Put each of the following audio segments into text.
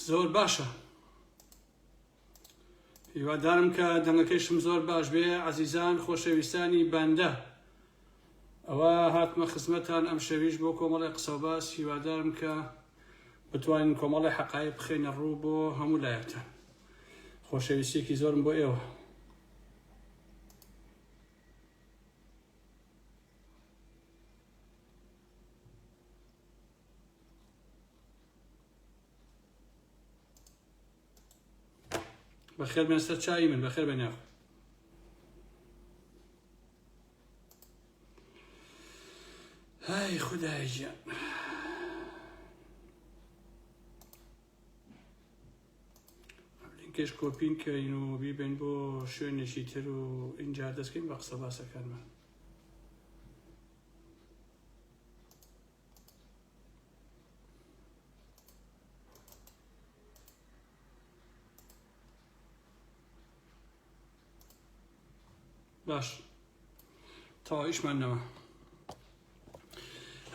زۆر باشە. هیوادارم کە دەنگەکەیشم زۆر باش بێ. عەزیزان خۆشەویستانی بەندە، ئەوە هاتمە خزمەتان ئەم شەویش بۆ کۆمەڵی قسە و باس. هیوادارم کە بتوانین کۆمەڵی حەقایق بخێنە ڕوو بۆ هەموو لایەکتان. خۆشەویستێکی زۆرم بۆ ئێوە. بەخێر بێن سەر چایی من، بەخێر بێن یاخۆ. های خودای گیان. لینکش کۆپین کەین و بیبێن بۆ شوێنێکی تر و اینجا دەستکەین بە قسە باسەکانمان. باش تەواویشمان نەما.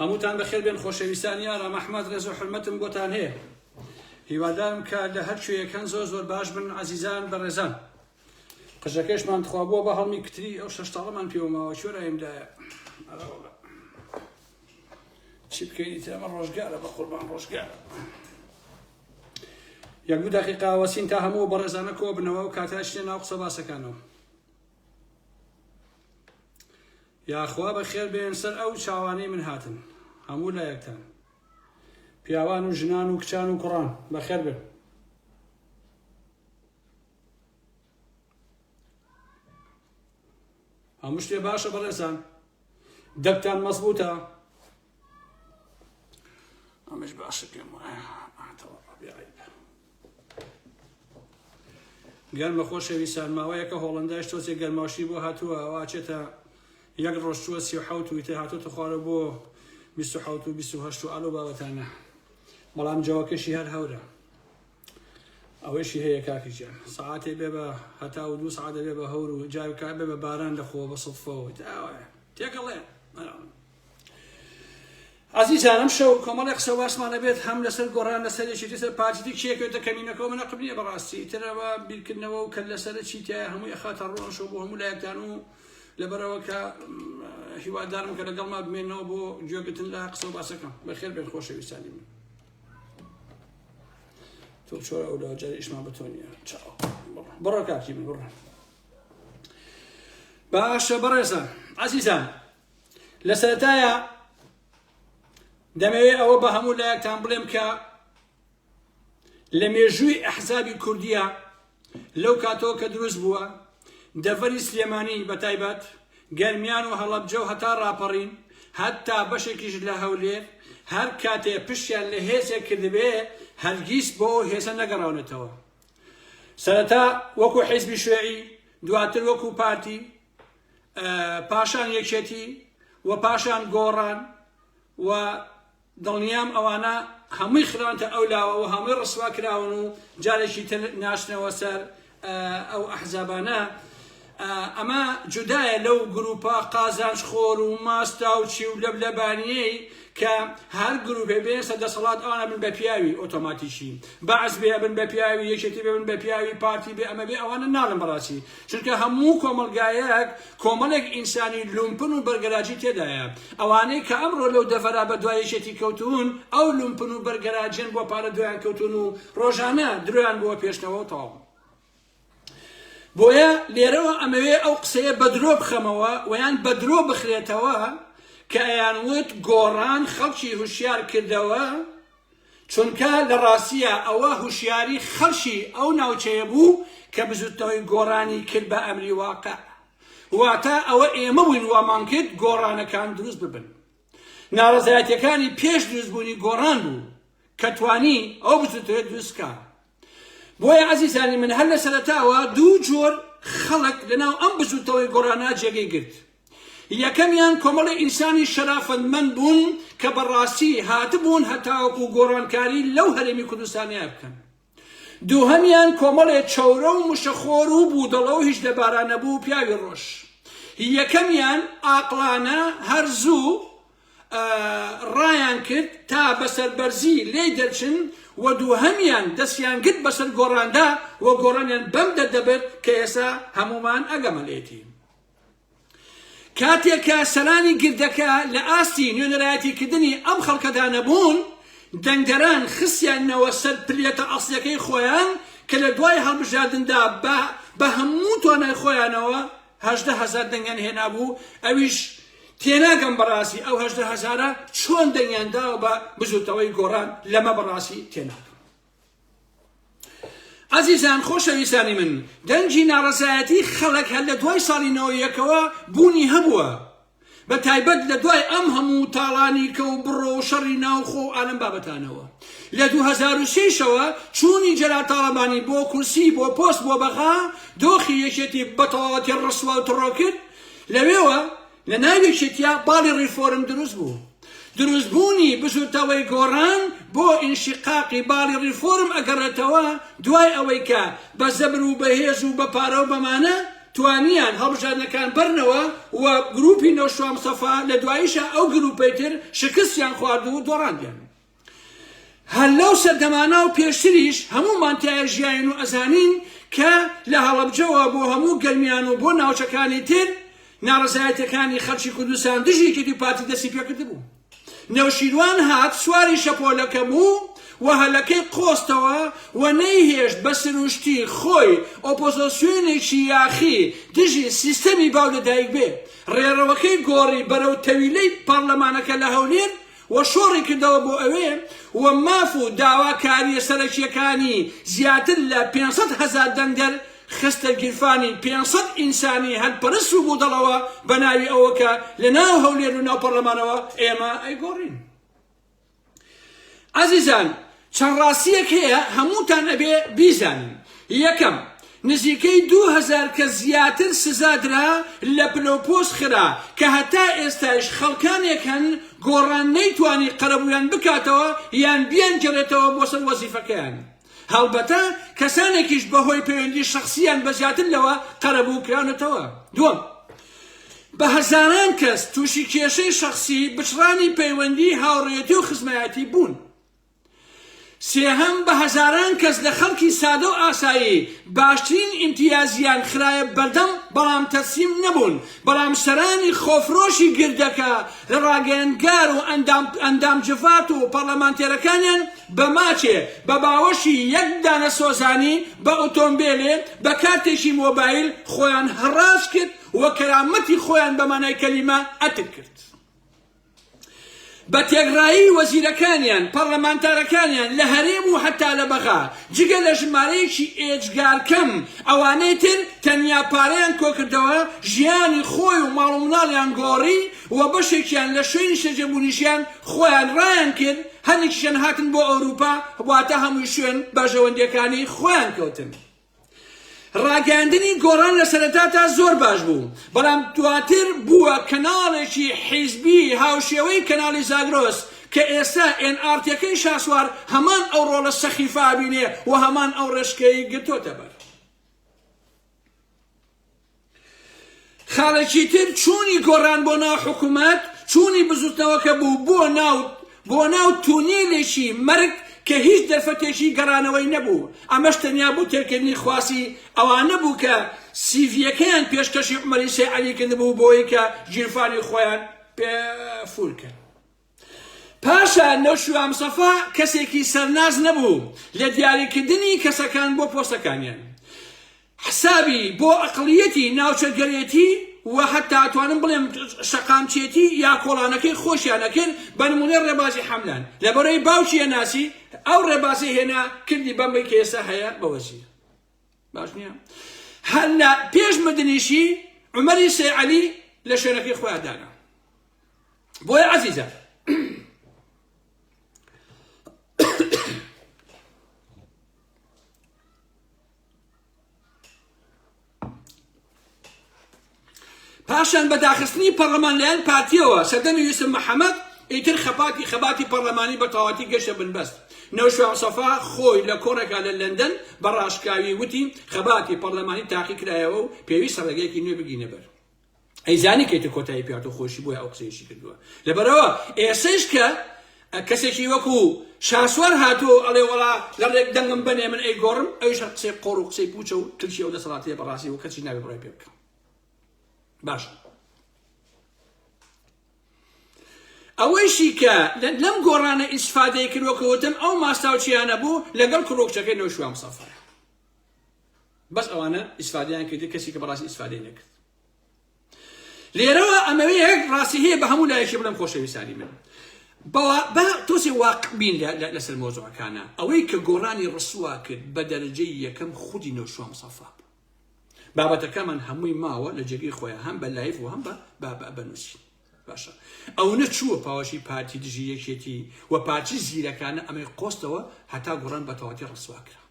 هەمووتان بەخێر بێن خۆشەویستانی ئارام. ئەحمەد ڕێز و حورمەتم بۆتان هەیە. هیوادارم کە لە هەر شوێیەکان زۆر باش بن عەزیزان بەڕێزان. قژەکەشمان تخوا بووە بە هەڵمی کتری ئەو شەشتاڵەمان پێوەماوە چۆرایمدایە. چی بکەینی تر ئەمە ڕۆژگارە بە قوربان ڕۆژگارە. یەک دوو دەقیقە وەسین تا هەموو بەڕێزانە کۆ بنەوە و کاتاشتێ ناو قسە باسەکانەوە. یاخوا بەخێر بێن سەر ئەو چاوانەی من هاتن هەموو لایەکتان، پیاوان و ژنان و کچان و کوڕان بەخێر بێن. هەموو شتێ باشە بەڕێزان، دەبتان مەزبووتە. ئەمەش باشە پێم وایە. گەرمە خۆشەویستان، ماوەیەکە هۆڵەندایش تۆزێک گەرماشی بۆ هاتووە، ئەواچێتە یەک ڕۆژ چووە 37 و ئیتر هاتووەتە خوارە بۆ 27 و 28 و ئالۆ بابەتانە. بەڵام جەوەکەشی هەر هەورە. ئەوەشی هەیە کاکیجان، سەعاتێ بێ بە هەتا و 2 سەعات دەبێ بە هەور و جاوکا بێ بە باران لەخۆ بە سڵفەوە تێکەڵێ. عەزیزان ئەم شەو کۆمەڵی قسە باسمانە بێت هەم لەسەر گۆڕان لەسەرێکی تر پارتی کێکێتە کەمینەکەەوە منە قبلیە بەڕاستی ترەوە بیرکردنەوە و کە لەسەرە چی تایە هەمووی ئەخاتە ڕۆژەوە بۆ هەموو لایەکتان و لەبەرەوە کە هیوادارم کە لەگەڵما بمێنەوە بۆ گوێگرتن لە قسە و باسەکەم. بەخێر بێن خۆشەویستانی من. تۆ چۆرە ئەو لەوە جارە ئیشمان بە تۆ نییە. بڕۆ کاکی من بڕۆ. باشە بەڕێزان عەزیزان، لە سەرەتایە دەمەوێت ئەوە بە هەموو لایەکتان بڵێم کە لە مێژووی ئەحزابی کوردیە لەو کاتەوە کە دروست بووە، دەڤەری سلێمانی بەتایبەت، گەرمیان و هەڵەبجە و هەتا ڕاپەڕین، هەتا بەشێکیش لە هەولێر، هەر کاتێ پشتیان لە هێزێک کردبێ هەرگیز بۆ هێزە نەگەڕاونێتەوە. سەرەتا وەکو حیزبی شوێعی، دواتر وەکو پارتی، پاشان یەکێتی و پاشان گۆڕان و دڵنیام ئەوانە هەمووی خراونتە ئەو لاوە و هەمووی ڕسوا کراون و جارێکی تر ناشنەوە سەر ئەو ئەحزابانە. ئەمە جودایە لەو گروپە قازانج خۆر و ماستا و چی و لەبلەبانیەی کە هەر گروپێ بێ سەردەسەڵات ئەوانە بن بە پیاوی ئۆتۆماتیکی، بەعز بێ بن بە پیاوی، یەکێتی بێ بن بە پیاوی، پارتی بێ ئەمە بێ، ئەوانە ناڵم بەڕاستی. چونکە هەموو کۆمەلگایەک کۆمەڵێک ئینسانی لومپن و بەرگەراجی تێدایە. ئەوانەی کە ئەمڕۆ لەو دەڤەرا بە دوای یەکێتی کەوتون، ئەو لومپن و بەرگەراجن بۆ پارە دوایان کەوتون و ڕۆژانە درۆیان بۆ پێشنەوە تەواو. بۆیە لێرەوە ئەمەوێ ئەو قسەیە بەدرۆ بخەمەوە ویان بەدرۆ بخرێتەوە کە ئەیانوت گۆڕان خەڵکی هوشیار کردەوە، چونکە لە ڕاستیە ئەوە هوشیاری خەڵکی ئەو ناوچەیە بوو کە بزوتەوەی گۆڕانی کرد بە ئەمری واقع. واتە ئەوە ئێمە بووین وامان کرد گۆڕانەکان دروست ببن. ناڕەزایەتیەکانی پێش دروستبوونی گۆڕان بوو کە توانی ئەو بزوتەوەی دروستکە. بۆیە عەزیزانی من هەر لە سەرەتاوە دوو جۆر خەڵک لەناو ئەم بزوتەوەی گۆڕانە جێگەی گرت. یەکەمیان کۆمەڵی ئینسانی شەرافەتمەند بوون کە بەڕاستی هاتبوون هەتاوەکو گۆڕانکاری لەو هەرێمی کوردستانیا بکەن. دووهەمیان کۆمەڵێ چەورە و مشەخۆر و بوودەڵە و هیچ دەبارانە بوو پیاوی ڕۆژ. یەکەمیان ئاقلانە هەرزوو ڕایان کرد تا بەسەربەرزی لێ دەرچن و دووهەمیان دەستیان گرت بەسەر گۆڕاندا و گۆڕانیان بەم دەدەبێت کە ئێستا هەمومان ئەگەمەلێتی. کاتێکە سەلانی گردەکە لە ئاستی نوێنەرایەتیکردنی ئەم خەڵکەدا نەبوون، دەنگدەران خستیانەوە سەر پلێتە ئەسڵیەکەی خۆیان کە لە دوای هەڵبژاردندا بە هەموو توانای خۆیانەوە 18,000 دەنگیان هێنابوو. ئەویش تێناگەم بەڕاستی ئەو 18,000 چۆن دەنگیانداوە بە بزوتەوەی گۆڕان لەمە بەڕاستی تێناگەم. عزیزان خۆشەویستانی من، دەنگی ناڕەزایەتی خەڵک هەر لە دوای ساڵی 91ەوە بوونی هەبووە، بە تایبەت لە دوای ئەم هەموو تاڵانی کە و بڕۆ و شەڕی ناوخۆ ئالەم بابەتانەوە. لە 2006ەوە چوونی جەلا تاڵەبانی بۆ کورسی بۆ پۆست بۆ بەغا دۆخی یەکێتی بەتەواوەتی ڕسوا و تڕۆ کرد. لەوێوە لە ناوێکێتیا باڵی ڕیفۆرم دروست بوو. دروستبوونی بزوتەوەی گۆڕان بۆ ئینشقاقی باڵی ڕیفۆرم ئەگەڕێتەوە دوای ئەوەی کە بە زەبر و بەهێز و بە پارە و بەمانە توانیان هەڵبژاردنەکان بەرنەوە و گروپی نەوشەوام سەفا لە دواییشە ئەو گروپەی تر شکستیان خواردو و دۆڕاندیان. هەر لەو سەردەمانە و پێشتریش هەموومان تایە ژیاین و ئەزانین کە لە هەڵەبجەوە بۆ هەموو گەرمیان و بۆ ناوچەکانی تر ناڕەزایەتیەکانی خەڵکی کوردستان دژێکی پارتی دەستی پێکرد بوو. نەوشیروان هات سواری شەپۆلەکە بوو و هەلەکەی قۆستەوە و نەیهێشت بە سروشتی خۆی ئۆپۆزۆسیۆنێکی یاخی دژی سیستەمی باودەدایک بێ. ڕێڕەوەکەی گۆڕی بەرەو تەویلەی پارلەمانەکە لە هەولێر و شۆڕی کردەوە بۆ ئەوێ و ماف و داواکاریە سەرەکیەکانی زیاتر لە 500,000 دەنگەر خستە گیرفانی 500 ئینسانی هەلپەرست و بوو دەڵەوە بە ناوی ئەوە کە لە ناو هەولێر و ناو پەرلەمانەوە ئێمە ئەیگۆڕین. عزیزان، چەند ڕاستیەک هەیە هەمووتان ئەبێ بیزانین. یەکەم، نزیکەی 2000 کە زیاتر سزادرا لە پلۆپۆست خرا کە هەتا ئێستاش خەڵکانێک هەن گۆڕان نەیتوانی قەرەبوویان بکاتەوە یان بیانگەڕێتەوە بۆ سەر وەزیفەکەیان. هەڵبەتە کەسانێکیش بەهۆی پەیوەندی شەخسیان بە زیاتر لەوە قەرەبوو کرانەتەوە. دووەم، بە هەزاران کەس تووشی کێشەی شەخسی بچڕانی پەیوەندی هاوڕێتی و خزمەتی بوون. سێهەم، بە هەزاران کەس لە خەڵکی سادە و ئاسایی باشترین ئیمتیازیان خرایە بەردەم بەڵام تەسلیم نەبوون، بەڵام سەرانی خۆفرۆشی گردەکە لە ڕاگەیەنگار و ئەندامجفات و پەرلەمانتێرەکانیان بە ماچێ بە باوەشی یەک دانە سۆزانی بە ئۆتۆمبیلێ بە کارتێکی مۆبایل خۆیان هەڕاش کرد و کەرامەتی خۆیان بە مانای کەلیمە ئەتر کرد. بە تێگڕایی وەزیرەکانیان پەرلەمانتارەکانیان لە هەرێم و هەتا لە بەغا جگە لە ژمارەیەکی ئێجگارکەم ئەوانەی تر تەنیا پارەیان کۆکردەوە ژیانی خۆی و ماڵ و مناڵیان گۆڕی و بەشێکیان لە شوێنی شەجەبوونیشیان خۆیان ڕایان کرد، هەندێکیشیان هاتن بۆ ئەوروپا واتە هەمووی شوێن باژەوەندیەکانی خۆیان کەوتن. ڕاگەاندنی گۆڕان لە سەرەتاتا زۆر باش بوو، بەڵام دواتر بووە کەناڵێکی حیزبی هاوشێوەی کەناڵی زاگرۆس کە ئێستا NRT-ەکەی شاسوار هەمان ئەو ڕۆڵە سەخیفا بینێ و هەمان ئەو ڕێشکەی گرتۆتە بەر. خاڵێکی تر چوونی گۆڕان بۆ ناو حکوومەت چوونی بزوتنەوەکە بوو بۆ ناو تونێلێکی مەرگ کە هیچ دەرفەتێکی گەڕانەوەی نەبوو. ئەمەش تەنیا بوو تێکردنی خواسی ئەوانە بوو کە سیڤیەکەیان پێشکەشی عومەری سێ عەلی کردبوو بۆی کە گیرفانی خۆیان پێفورکەن. پاشان نەوشەوام سەفا کەسێکی سەرناز نەبوو لە دیاریکردنی کەسەکان بۆ پۆستەکانیان. حسابی بۆ ئەقڵیەتی ناوچەگەرێتی و حتا ئەتوانم بڵێم شەقامچێتی یا کۆڵانەکەی خۆشیانە کرد بە نمونەی ڕێبازی حەملان لەبەرەوەی باوکیە ناسی ئەو ڕێبازی هێنا کردی بەمبەی کە ئێستا هەیە بە وەزیر. باش نییە؟ هەر لە پێش مدنیشی عومەری سێ عەلی لە شوێنەکەی خۆیان دانا. بۆیە عەزیزە پاشان بەداخستنی پەرلەمان لەلایەن پارتیەوە سەردەمی یوسف محەممەد ئیتر خەباتی پەرلەمانی بە تەواوەتی گەشتە بنبەست. نەوشەوام سەفا خۆی لە کۆڕێکا لە لەندەن بە ڕاشکاوی وتی خەباتی پەرلەمانی تاقی کرایەوە و پێویستە ڕێگەیەکی نوێ بگینە بەر. ئەیزانی کەیتە کۆتایی پیات و خۆشی بۆی ئەو قسەیەشی کردووە لەبەرەوە ئێسش کە کەسێکی وەکو شاسوار هاتووە ئەڵێ وەڵا لە ڕێک دەنگم بنێ من ئەی گۆڕم ئەویش قسەی قۆڕ و قسەی پوچە و ترکی ئەو دەسەڵاتیە بەڕاستی و کەسی نابێ بڕای پێ بکەم باش ئەوەیشی کە لەم گۆڕانە ئیسفادەی کردووەکەوتم ئەو ماستاوچیانە بوو لەگەڵ کڕۆکچەکەی نەوە شوام سەفەرە بەس ئەوانە ئیسفادەیان کردی کەسی کە بەڕاستی ئیسفادەی نەکرد لێرەوە ئەمەوەی هەر ڕاستی هەیە بە هەموو لایەکی بڵم خۆشەویستانی من بە تۆسی واقع بین لەسەر مۆزوعەکانە ئەوەی کە گۆڕانی ڕسووا کرد بە دەرەجەی یەکەم خودی نەو شوام سەفا بابەتەکەمان هەمووی ماوە لە جێگەی خۆیان هەم بە لایف و هەم بە نووسین باشە ئەو نەچووە پاوەشی پارتی دژی یەکێتی و پارتی زیرەکانە ئەمەی قۆستەوە هەتا گۆڕان بە تەواتی ڕسوا کرا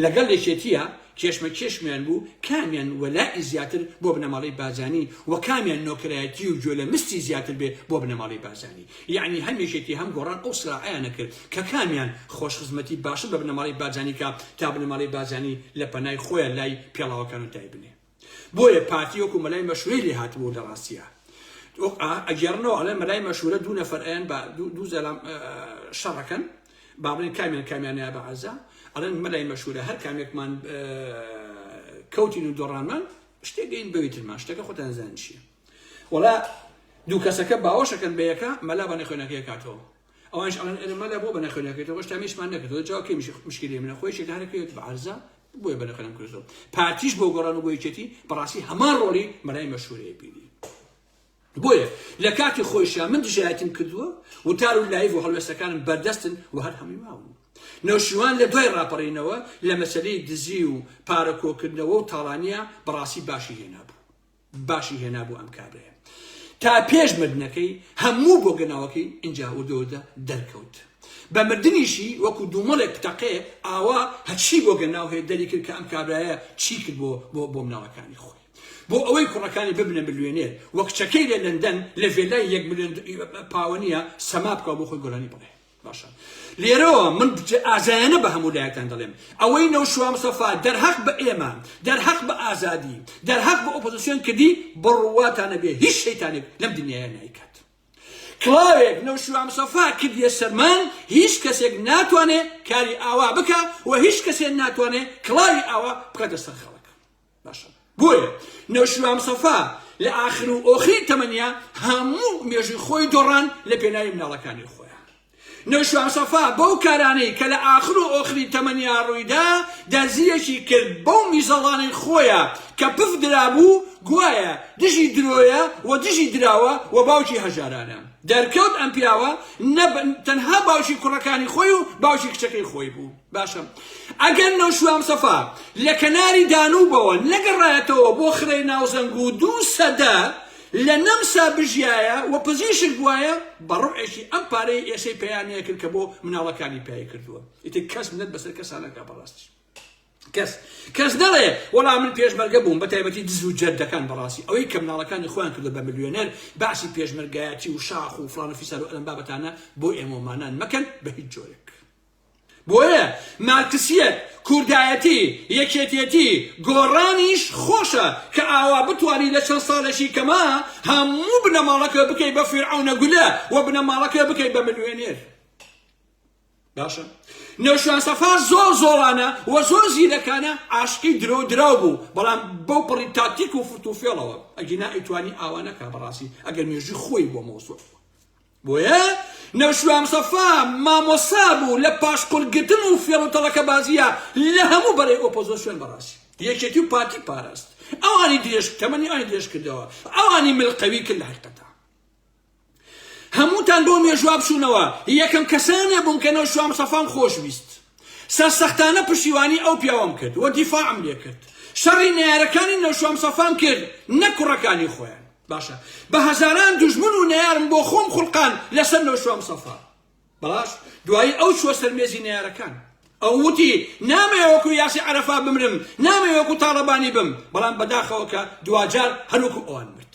لەگەڵ یەکێتیە کێشمە کێشمیان بوو کامیان وەلای زیاتر بۆ بنەماڵی بازانی و کامیان نۆکرایەتی و گوێ لە مستی زیاتر بێ بۆ بنەماڵی بازانی یعنی هەمیشێتی هەم گۆڕان ئەو سراعیانە کرد کە کامیان خۆشخزمەتی باشتر بە بنەماڵی بازانی کە تا بنەماڵی بازانی لە پەنای خۆیان لای پێڵاوەکان و دای بنێ بۆیە پارتی وەکو مەلای مەشهوری لێ هاتبوو لە ڕاستیە ئەگەڕنەوە ئەڵێ مەلای مەشهورە دوو نەفەرەیان بە دوو زەلام شەڕەکەن بابڵێن کامیانیان بە عەزا ئەڵێن مەلای مەشهورە هەر کامێکمان کەوتین و دۆڕانمان شتێکگەین بەویترمان شتەکە خۆتان زانن چییە وەڵا دوو کەسەکە باوەشەکەن بە یەکە مەلا بە نەخوێنەکەی کاتەوە ئەوانش ئەڵێن ئێرەمەلا بۆ بە نەخوێنەکەیتەوە هێشتا میشمان نەکردەوە جاوەکەی مشکلی منە خۆی شێک هەرەکەوێت بە عەرزە بۆیە بە نەخوێنم کردەوە پارتیش بۆ گۆڕان و بۆ یەکێتی بەڕاستی هەمان ڕۆڵی مەلای مەشهورەیە بینی بۆیە لە کاتی خۆیشیان من دژایەتیم کردووە و تار و لایف و هەڵوێستەکانم بەردەستن و هەر هەمووی ماون نەوشیوان لە دوای ڕاپەڕینەوە لە مەسەلەی دزی و پارەکۆکردنەوە و تاڵانیە بەڕاستی باشی هێنابوو ئەم کابرەیە تا پێش مردنەکەی هەموو بۆ گەناوەکەی اینجا و دۆدە دەرکەوت بە مردنیشی وەکو دوومەڵێک تەقێ ئاوا هەچی بۆ گەناو هەیە دەری کرد کە ئەم کابرایە چی کرد بۆ مناڵەکانی خۆی بۆ ئەوەی کوڕەکانی ببنە ملیۆنێر وەک چەکەی لە لەندەن لە ڤێلای 1 ملیۆن پاوەنیە سەما بکەوە بۆ خۆی گۆرانی بڵێ باشە لێرەوە من ئازایانە بە هەموو لایەکتان دەڵێم ئەوەی نەو شوام سەفا دەرحەق بە ئێمە دەرحەق بە ئازادی دەرحەق بە ئۆپۆزیسیۆن کردی بڕواتانە بێ هیچ شەیتانێک لەم دنیایە نایکات کڵاوێک نەو شوام سەفا کردیە سەرمان هیچ کەسێک ناتوانێت کاری ئاوا بکە و هیچ کەسێک ناتوانێت کڵاوی ئاوا بکاتە سەر خەڵک باشە بۆیە نەو شوام سەفا لە ئاخر و ئۆخری تەمەنیا هەموو مێژوی خۆی دۆڕان لە پێناوی مناڵەکانی خۆی نەو شوام سەفا بەو کارانەی کە لە ئاخر و ئۆخری تەمەنیا ڕوویدا دەرزیەکی کرد بەو میزەڵانەی خۆیە کە پف درابوو گوایە دژی درۆیە و دژی دراوە و باوکی هەژارانە دەرکەوت ئەم پیاوە تەنها باوکی کوڕەکانی خۆی و باوکی کچەکەی خۆی بوو باشە ئەگەر نەو شوام سەفا لە کەناری دانوبەوە نەگەڕایەتەوە بۆ خرەی ناوزەنگ و 200 لە نەمسا بژایە و پزیشک بوایە بەڕوعێکی ئەم پارەی ئێسەی پەیانەیە کرد کە بۆ مناڵەکانی پێی کردووە ئیتر کەس منەت بەسەر کەسانەکە بەڕاستی کەس نەڵێ وەڵا من پێشمەرگە بووم بە تایبەتی دز و جەردەکان بەڕاستی ئەوەی کە مناڵەکانی خۆیان کردو بە ملیۆنەر باسی پێشمەرگایەتی و شاخ و فڵان و فیسار و ئەلەم بابەتانە بۆ ئێمەمانان مەکەن بە هیچ جۆرێک بۆیە مارکسیەت کوردایەتی یەکێتیەتی گۆڕانیش خۆشە کە ئاوا بتوانی لە چەند ساڵێکی کەما هەموو بنەماڵەکە بکەی بە فیرعەونە گولە و بنەماڵەکە بکەی بە ملیۆنێر باشە نەو شوام سەفا زۆر زۆرانە و زۆر زیرەکانە عاشقی دراو بوو بەڵام بەو پڕی تاکتیک و فرتوفێڵەوە ئەگینا ئەیتوانی ئاوانەکە بەڕاستی ئەگەر مێژوی خۆی بۆ مۆزوع بۆیە نەو شوام سەفا مامۆسا بوو لە پاشقورگرتن و فێڵوتەڵەکە بازیە لە هەموو بەرەی ئۆپۆزیسیۆن بەڕاستی یەکێتی و پارتی پاراست ئەوانی درێژ تەمەنی ئەوانی درێژ کردەوە ئەوانی ملقەوی کرد لە حقیقەتە هەمووتان بۆ مێژوا بچوونەوە یەکەم کەسانێ بووم کە نەو شوام سەفام خۆشویست سەرسەختانە پشتیوانی ئەو پیاوەم کرد و دیفاعم لێ کرد شەڕی نەیارەکانی نەو شوام سەفام کرد نە کوڕەکانی خۆیان باشە بە هەزاران دوژمن و نەیارم بۆ خۆم خوڵقان لەسەر نەو شوام سەفا بەڵاش دوایی ئەو چوە سەر مێزی نەیارەکان ئەو وتی نامەوێت وەکو یاسی عەرەفا بمرم نامەوێت وەکو تاڵەبانی بم بەڵام بەداخەوە کە دوجار هەروەکو ئەوان مرد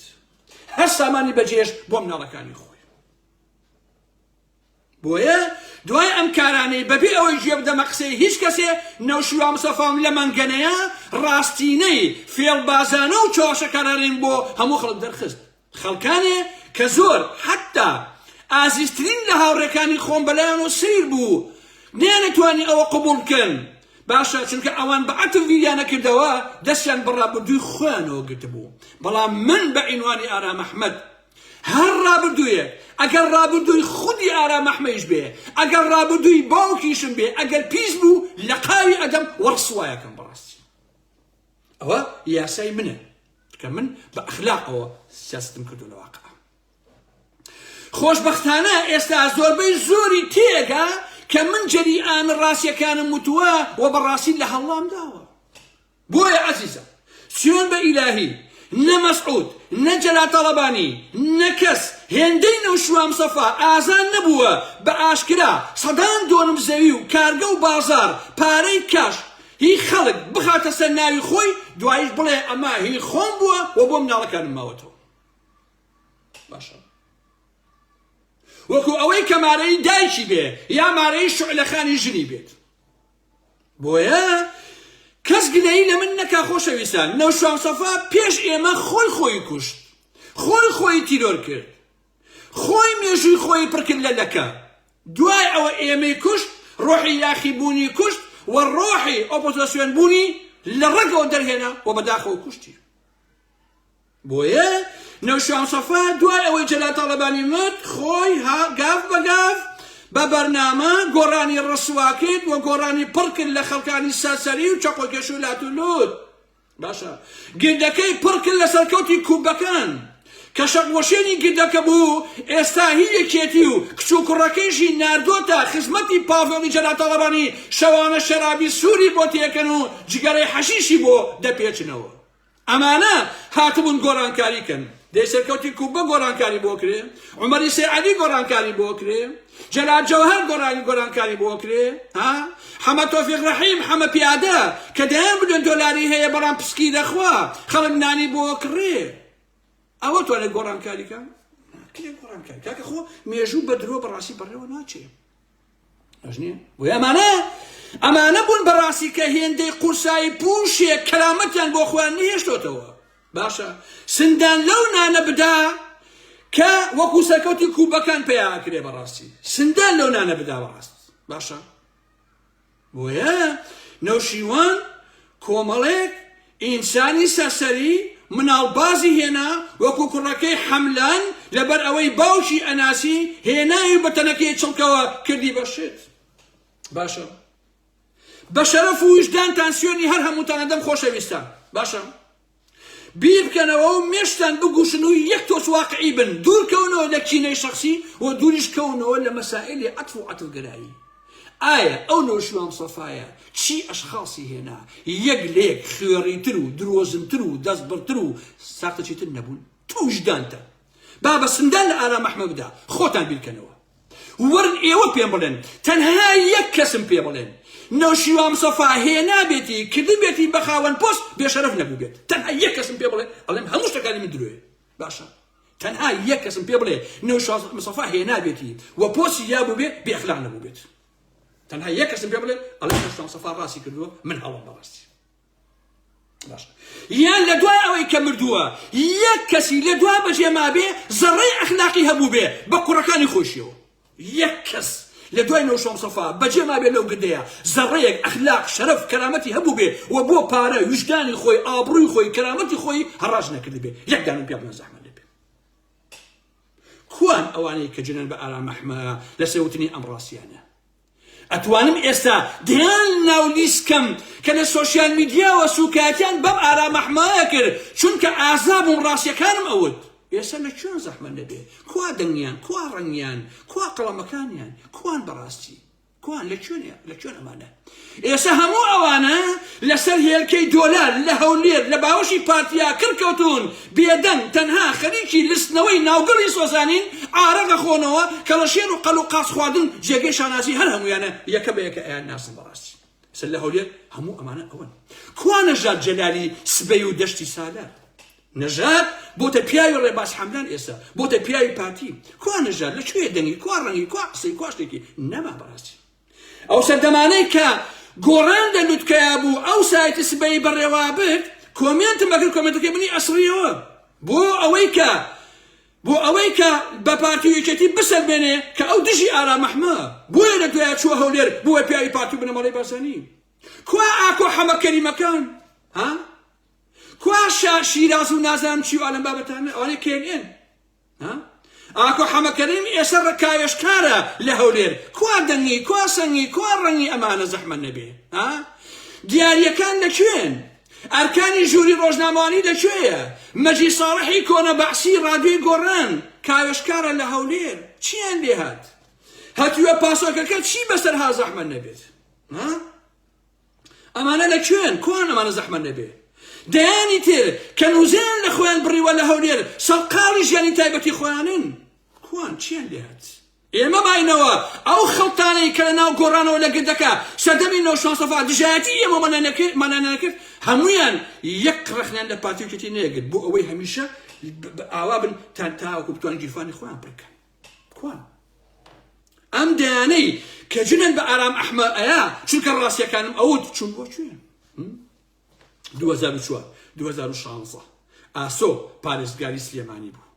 هەر سامانی بەجێش بۆ مناڵەکانی خۆی بۆیە دوای ئەم کارانەی بەبێ ئەوەی گوێ بدەمە قسەی هیچ کەسێ نەوشیروان مستەفام لە مەنگەنەیە ڕاستینەی فێڵبازانە و چاوەشەکارانین بۆ هەموو خەڵک دەرخست خەڵکانێ کە زۆر حتا ئازیزترین لە هاوڕێکانی خۆم بەلایەن و سیر بوو نێنەتوانی ئەوە قبول بکەن باشە چونکە ئەوان بە عەتف ویلیان نەکردەوە دەستیان بە ڕابردووی خۆیانەوە گرتبوو بەڵام من بە ئینوانی ئارام ئەحمەد هەر ڕابردوویە ئەگەر ڕابردووی خودی ئارام ئەحمەدیش بێ ئەگەر ڕابردووی باوکیشم بێ ئەگەر پیس بوو لە قاوی ئەدەم وەڕسوایەکەم بەڕاستی ئەوە یاسای منە کە من بە ئەخلاقەوە سیاستم کردو لە واقع خۆشبەختانە ئێستا زۆربەی زۆری تێگا کە من جەریئان ڕاستیەکانم وتووە و بەڕاستی لە هەڵام داوە بۆیە عەزیزە سوێن بە ئیلاهی نە مەسعود نە جەلال تەڵەبانی نە کەس هێندەی نەوشیروان مستەفا ئازان نەبووە بە ئاشکرا سەدان دۆنم زەوی و کارگە و بازار پارەی کاش هی خەڵک بخاتە سەر ناوی خۆی دوایش بڵێ ئەمە هی خۆم بووە و بۆ مناڵەکانم ماوەتەوە باشە وەکو ئەوەی کە مارەی دایکی بێ یا مارەی شوعلەخانی ژنی بێت بۆیە کەس گلەیی لە من نەکا خۆشەویستان نەوشیروان مستەفا پێش ئێمە خۆی کوشت خۆی تیرۆر کرد خۆی مێژووی خۆی پڕکرد لە لەکە دوای ئەوە ئێمەی کوشت ڕۆحی یاخی بوونی کوشت و ڕۆحی ئۆپۆزیسیۆن بوونی لە ڕێگەوە دەرهێنا و بەداخەوە کوشتی بۆیە نەوشیروان مستەفا دوای ئەوەی جەلال تەڵەبانی وت خۆی گاف بە گاف بە بەرنامە گۆڕانی ڕسوا کرد و گۆڕانی پڕ کرد لە خەڵکانی سەرسەری و چەقۆکێش و لاتولوت باشە گردەکەی پڕ کرد لە سەرکەوتی کوبەکان کە شەقوەشێنی گردەکە بوو ئێستا هی یەکێتی و کچ و کوڕەکەیشی ناردۆتە خزمەتی پاڤێڵی جەلال تەڵەبانی شەوانە شەرابی سووری بۆ تێکەن و جگەرەی حەشیشی بۆ دەپێچنەوە ئەمانە هاتبوون گۆڕانکاریکەن دەی سەرکەوتی کوبە گۆڕانکاری بۆ کرێ عومەری سەیعەدی گۆڕانکاری بۆ کرێ جەلال جەوهەر گۆڕانکاری بۆ کرێ حەمە تۆفیق ڕەحیم حەمە پیادە کە دەیان بدۆن دۆلاری هەیە بەڵام پسکی دەخوا خەڵک نانی بۆ کڕێ ئەوە تۆ لە گۆڕانکاریکە کلێ گۆڕانکاری کاکە خۆ مێژوو بە درۆ بەڕاستی بەڕێوە ناچێ ئەژنێ بۆیە ئەمانە بوون بەڕاستی کە هێندەی قورسایی پوشێک کەرامەتیان بۆ خۆیان نهێشتۆتەوە باشە سندان لەو نانە بدا کە وەکو سەرکەوتی کوبەکان پێیاکرێ بەڕاستی سندان لەو نانە بدا بەڕاست باشە بۆیە نەوشیروان کۆمەڵێک ئینسانی سەرسەری مناڵبازی هێنا وەکو کوڕەکەی حەملان لەبەر ئەوەی باوکی ئەناسی هێناوی بەتەنەکەی چڵکەوە کردی بەشێت باشە بە شەرەف و وجدان تانسیۆنی هەر هەمووتانە دەم خۆشەویستان باشە بیر بکەنەوە و مێشتان بگوشن و یەک تۆس واقعی بن دوورکەونەوە لە کینەی شەخسی و دووریش کەونەوە لە مەسائلی عەتف و عەتفگرایی ئایا ئەو نەوشیروان مستەفایە چی ئەشخاصی هێنا یەک لێک خوێڕیتر و درۆزنتر و دەستبڕتر و ساختەچیتر نەبوون تۆ وجدانتە با بە سندان لە ئارام ئەحمەد بدا خۆتان بیرکەنەوە وەرن ئێوە پێم بڵێن تەنها یەک کەسم پێ بڵێن نەوشیروان مستەفا هێنا بێتی کردی بێتی بە خاوەن پۆست بێشەرەف نەبوو بێت تەنها یەک کەسم پێ بڵێ ئەڵێم هەموو شتەکانی من درۆیە باشە تەنها یەک کەسم پێ بڵێ نەوشیروان مستەفا هێنا بێتی و پۆستی یا بوو بێ بێئەخلاق نەبوو بێت تەنها یەک کەسم پێ بڵێ ئەڵێم نەوشیروان مستەفا ڕاستی کردووە من هەڵم بەڕاستی باشە یان لە دوای ئەوەی کە مردووە یەک کەسی لە دوای بەجێ ما بێ زەڕەی ئەخلاقی هەبوو بێ بە کوڕەکانی خۆشیەوە یەک کەس لە دوای نەوشیروان مستەفا بەجێ ما بێ لەو گردەیە زەڕەیەک ئەخلاق شەرەف کەرامەتی هەبوو بێ و بۆ پارە وجدانی خۆی ئابڕووی خۆی کەرامەتی خۆی هەڕاش نەکردی بێ یەک دانم پێ بڵێن زەحمەت لێ بێ کوان ئەوانەی کە جنن بە ئارام ئەحمەد لە سێوتنی ئەم ڕاستیانە ئەتوانم ئێستا دەیان ناو لیسکەم کە لە سۆشیال میدیاوە سوکاتیان بەم ئارام ئەحمەدە کرد چونکە ئازابوم ڕاستیەکانم ئەوت ئێستا لەکوێن زەحمەت نەبێ کوا دەنگیان کوا ڕەنگیان کوا قەڵەمەکانیان کوان بەڕاستی کوان لەکوێن ئەمانە ئێستا هەموو ئەوانە لەسەر هێلکەی دۆلار لە هەولێر لە باوەشی پارتیا کردکەوتون بێدەنگ تەنها خەریکی لستنەوەی ناوگەڵی سۆزانین ئارەقە خۆنەوە کە لە شێر و قەل و قاس خواردن جێگەی شانازی هەر هەمویانە یەکە بە یەکە ئەیان ناسن بەڕاستی سەر لە هەولێر هەموو ئەمانە ئەوەن کوانە ژاد جەلالی سبەی و دەشتی سالار نەژاد بۆتە پیاوی ڕێباز حەمدان ئێستا بۆتە پیاوی پارتی کوا نەژاد لەکوێ دەنگی کوا ڕەنگی کوا قسەی کوا شتێکی نەما بەڕاستی ئەو سەردەمانەی کە گۆڕان لە لوتکەیا بوو ئەو سایتی سبەی بەڕێوا برد کۆمنتم بەکرد کۆمنتەکەی منی ئەسڕیەوە بۆ ئەوەی کە بە پارتی یەکێتی بسەلمێنێ کە ئەو دژی ئارام ئەحمە بۆیە لە دوایە چووە هەولێر بووە پیاوی پارتی بنەمەڵەی باسانی کوا ئاکۆ حەمە کەریمەکان ها کوا شیراز و نازانم چی و ئالەم بابەتانە ئەوانەی کێنێن ئاکۆ حەمە کەریم ئێستا ڕکایەشکارە لە هەولێر کوا دەنگی کوا سەنگی کوا ڕەنگی ئەمانە زەحمەت نەبێ دیاریەکان لەکوێن ئەرکانی ژووری ڕۆژنامەوانی لەکوێیە مەجلی ساڵحی کۆنە بەعسی ڕادیۆی گۆڕان کاوێشکارە لە هەولێر چیان لێ هات هەتووە پاسۆکەکە چی بەسەر ها زەحمەت نەبێت ئەمانە لەکوێن کوان ئەمانە زەحمەت نەبێت دەیانی تر کە نووزیان لە خۆیان بڕیوە لە هەولێر سەڵقاڵی ژیانی تایبەتی خۆیانن کوان چیان لێ هات ئێمە باینەوە ئەو خەڵتانەی کە لە ناو گۆڕانەوە لە گردەکە سەردەمی نۆشانسەفا دژایەتی ئێمە مەنانەکرد هەمویان یەک ڕەخنیان لە پارتیوکێتی نەیەگرت بۆ ئەوەی هەمیشە ئاوا بن تاوەکو بتوان گیرفانی خۆیان بڕکەن کوان ئەم دەیانەی کە جنن بە ئارام ئەحمە ئەیا چونکە ڕاستیەکانم ئەوت چون بۆ کوێ 2004 2016 ئاسۆ پارێزگاری سلێمانی بوو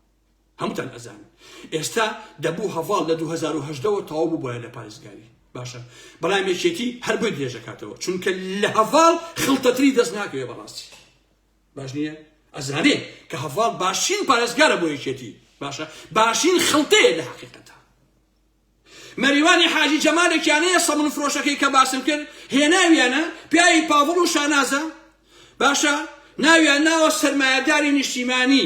هەمووتان ئەزانن ئێستا دەبوو هەڤاڵ لە 2018ەوە تەواو بوو بۆیە لە پارێزگاری باشە بەڵام یەکێتی هەر بۆی درێژەکاتەوە چونکە لە هەڤاڵ خڵتەتری دەست ناکەوێ بەڕاستی باش نییە ئەزانێ کە هەڤاڵ باشین پارێزگارە بۆ یەکێتی باشە باشین خڵتەیە لە حەقیقەتە مەریوانی حاجی جەمالێکیانەیە سەمون فرۆشەکەی کە باسم کرد هێناویانە پیاوی پاڤڵ و شانازە باشە ناویان ناوە سەرمایەداری نیشتیمانی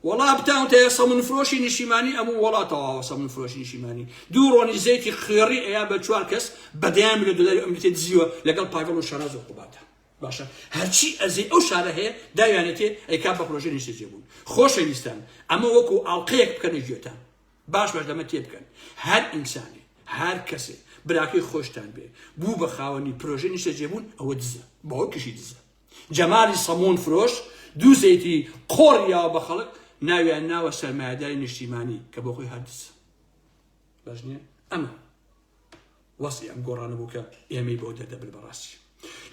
وڵا بتاونتەیە سەمون فرۆشی نیشتیمانی ئەموو وڵاتەوە سەمون فرۆشی نیشتیمانی دوو ڕۆنی زەیتی خێڕی ئەیا بە 4 کەس بەدەیان لە دولاری ئەمریکای دزیوە لەگەڵ پاڤڵ و شاناز و قوباتە باشە هەرچی ئەزێ ئەو شارە هەیە داویانێتێ ئەیکا بە پرۆژە نیشتێجێ بوون خۆشەویستان ئەمە وەکو ئاڵقەیەک بکەنە گوێتان باش لەمە تێ بکەن هەر ئینسانێ هەر کەسێ براکەی خۆشتان بێ بوو بە خاوەنی پرۆژە نیشتێجێ بوون ئەوە دزە بەوە کشی دزە جەمالی سەمون فرۆش دوو زەیتی قۆڕیاوە بە خەڵک ناویان ناوە سەرمایەداری نیشتیمانی کە بۆ خۆی هەردزە باش نییە ئەمە وەسی ئەم گۆڕانە بوو کە ئێمەی بۆ دەدەبن بەڕاستی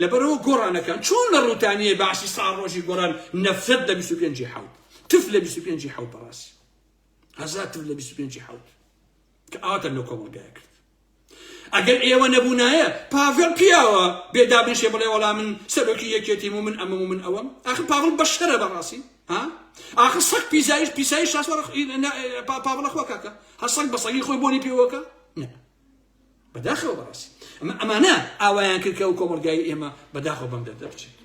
لەبەرەوە گۆڕانەکان چۆن لە ڕوتانیە باسی ساڵ ڕۆژی گۆڕان نەفرەت لە 25 حەوت تف لە 25 حەوت بەڕاستی هەزار تف لە 25 حەوت کە ئاتەن لە کۆمەلگایە کرد ئەگەر ئێوە نەبوونایە پاڤڵ پیاوە بێدابنشێ بڵێ وەڵام من سەرۆکی یەکێتیم و من ئەمە و من ئەوەم ئاخر پاڤڵ بەشەرە بەڕاستی ئاخر سەگ پیسایی شاسوەڕ پاڤڵە خۆ کاکە هەر سەگ بە سەگی خۆی بۆنی پێوەکە نە بەداخەوە بەڕاستی ئەمانە ئاوایان کرد کە ئەو کۆمەلگای ئێمە بەداخەوە بەم دەردە بچێت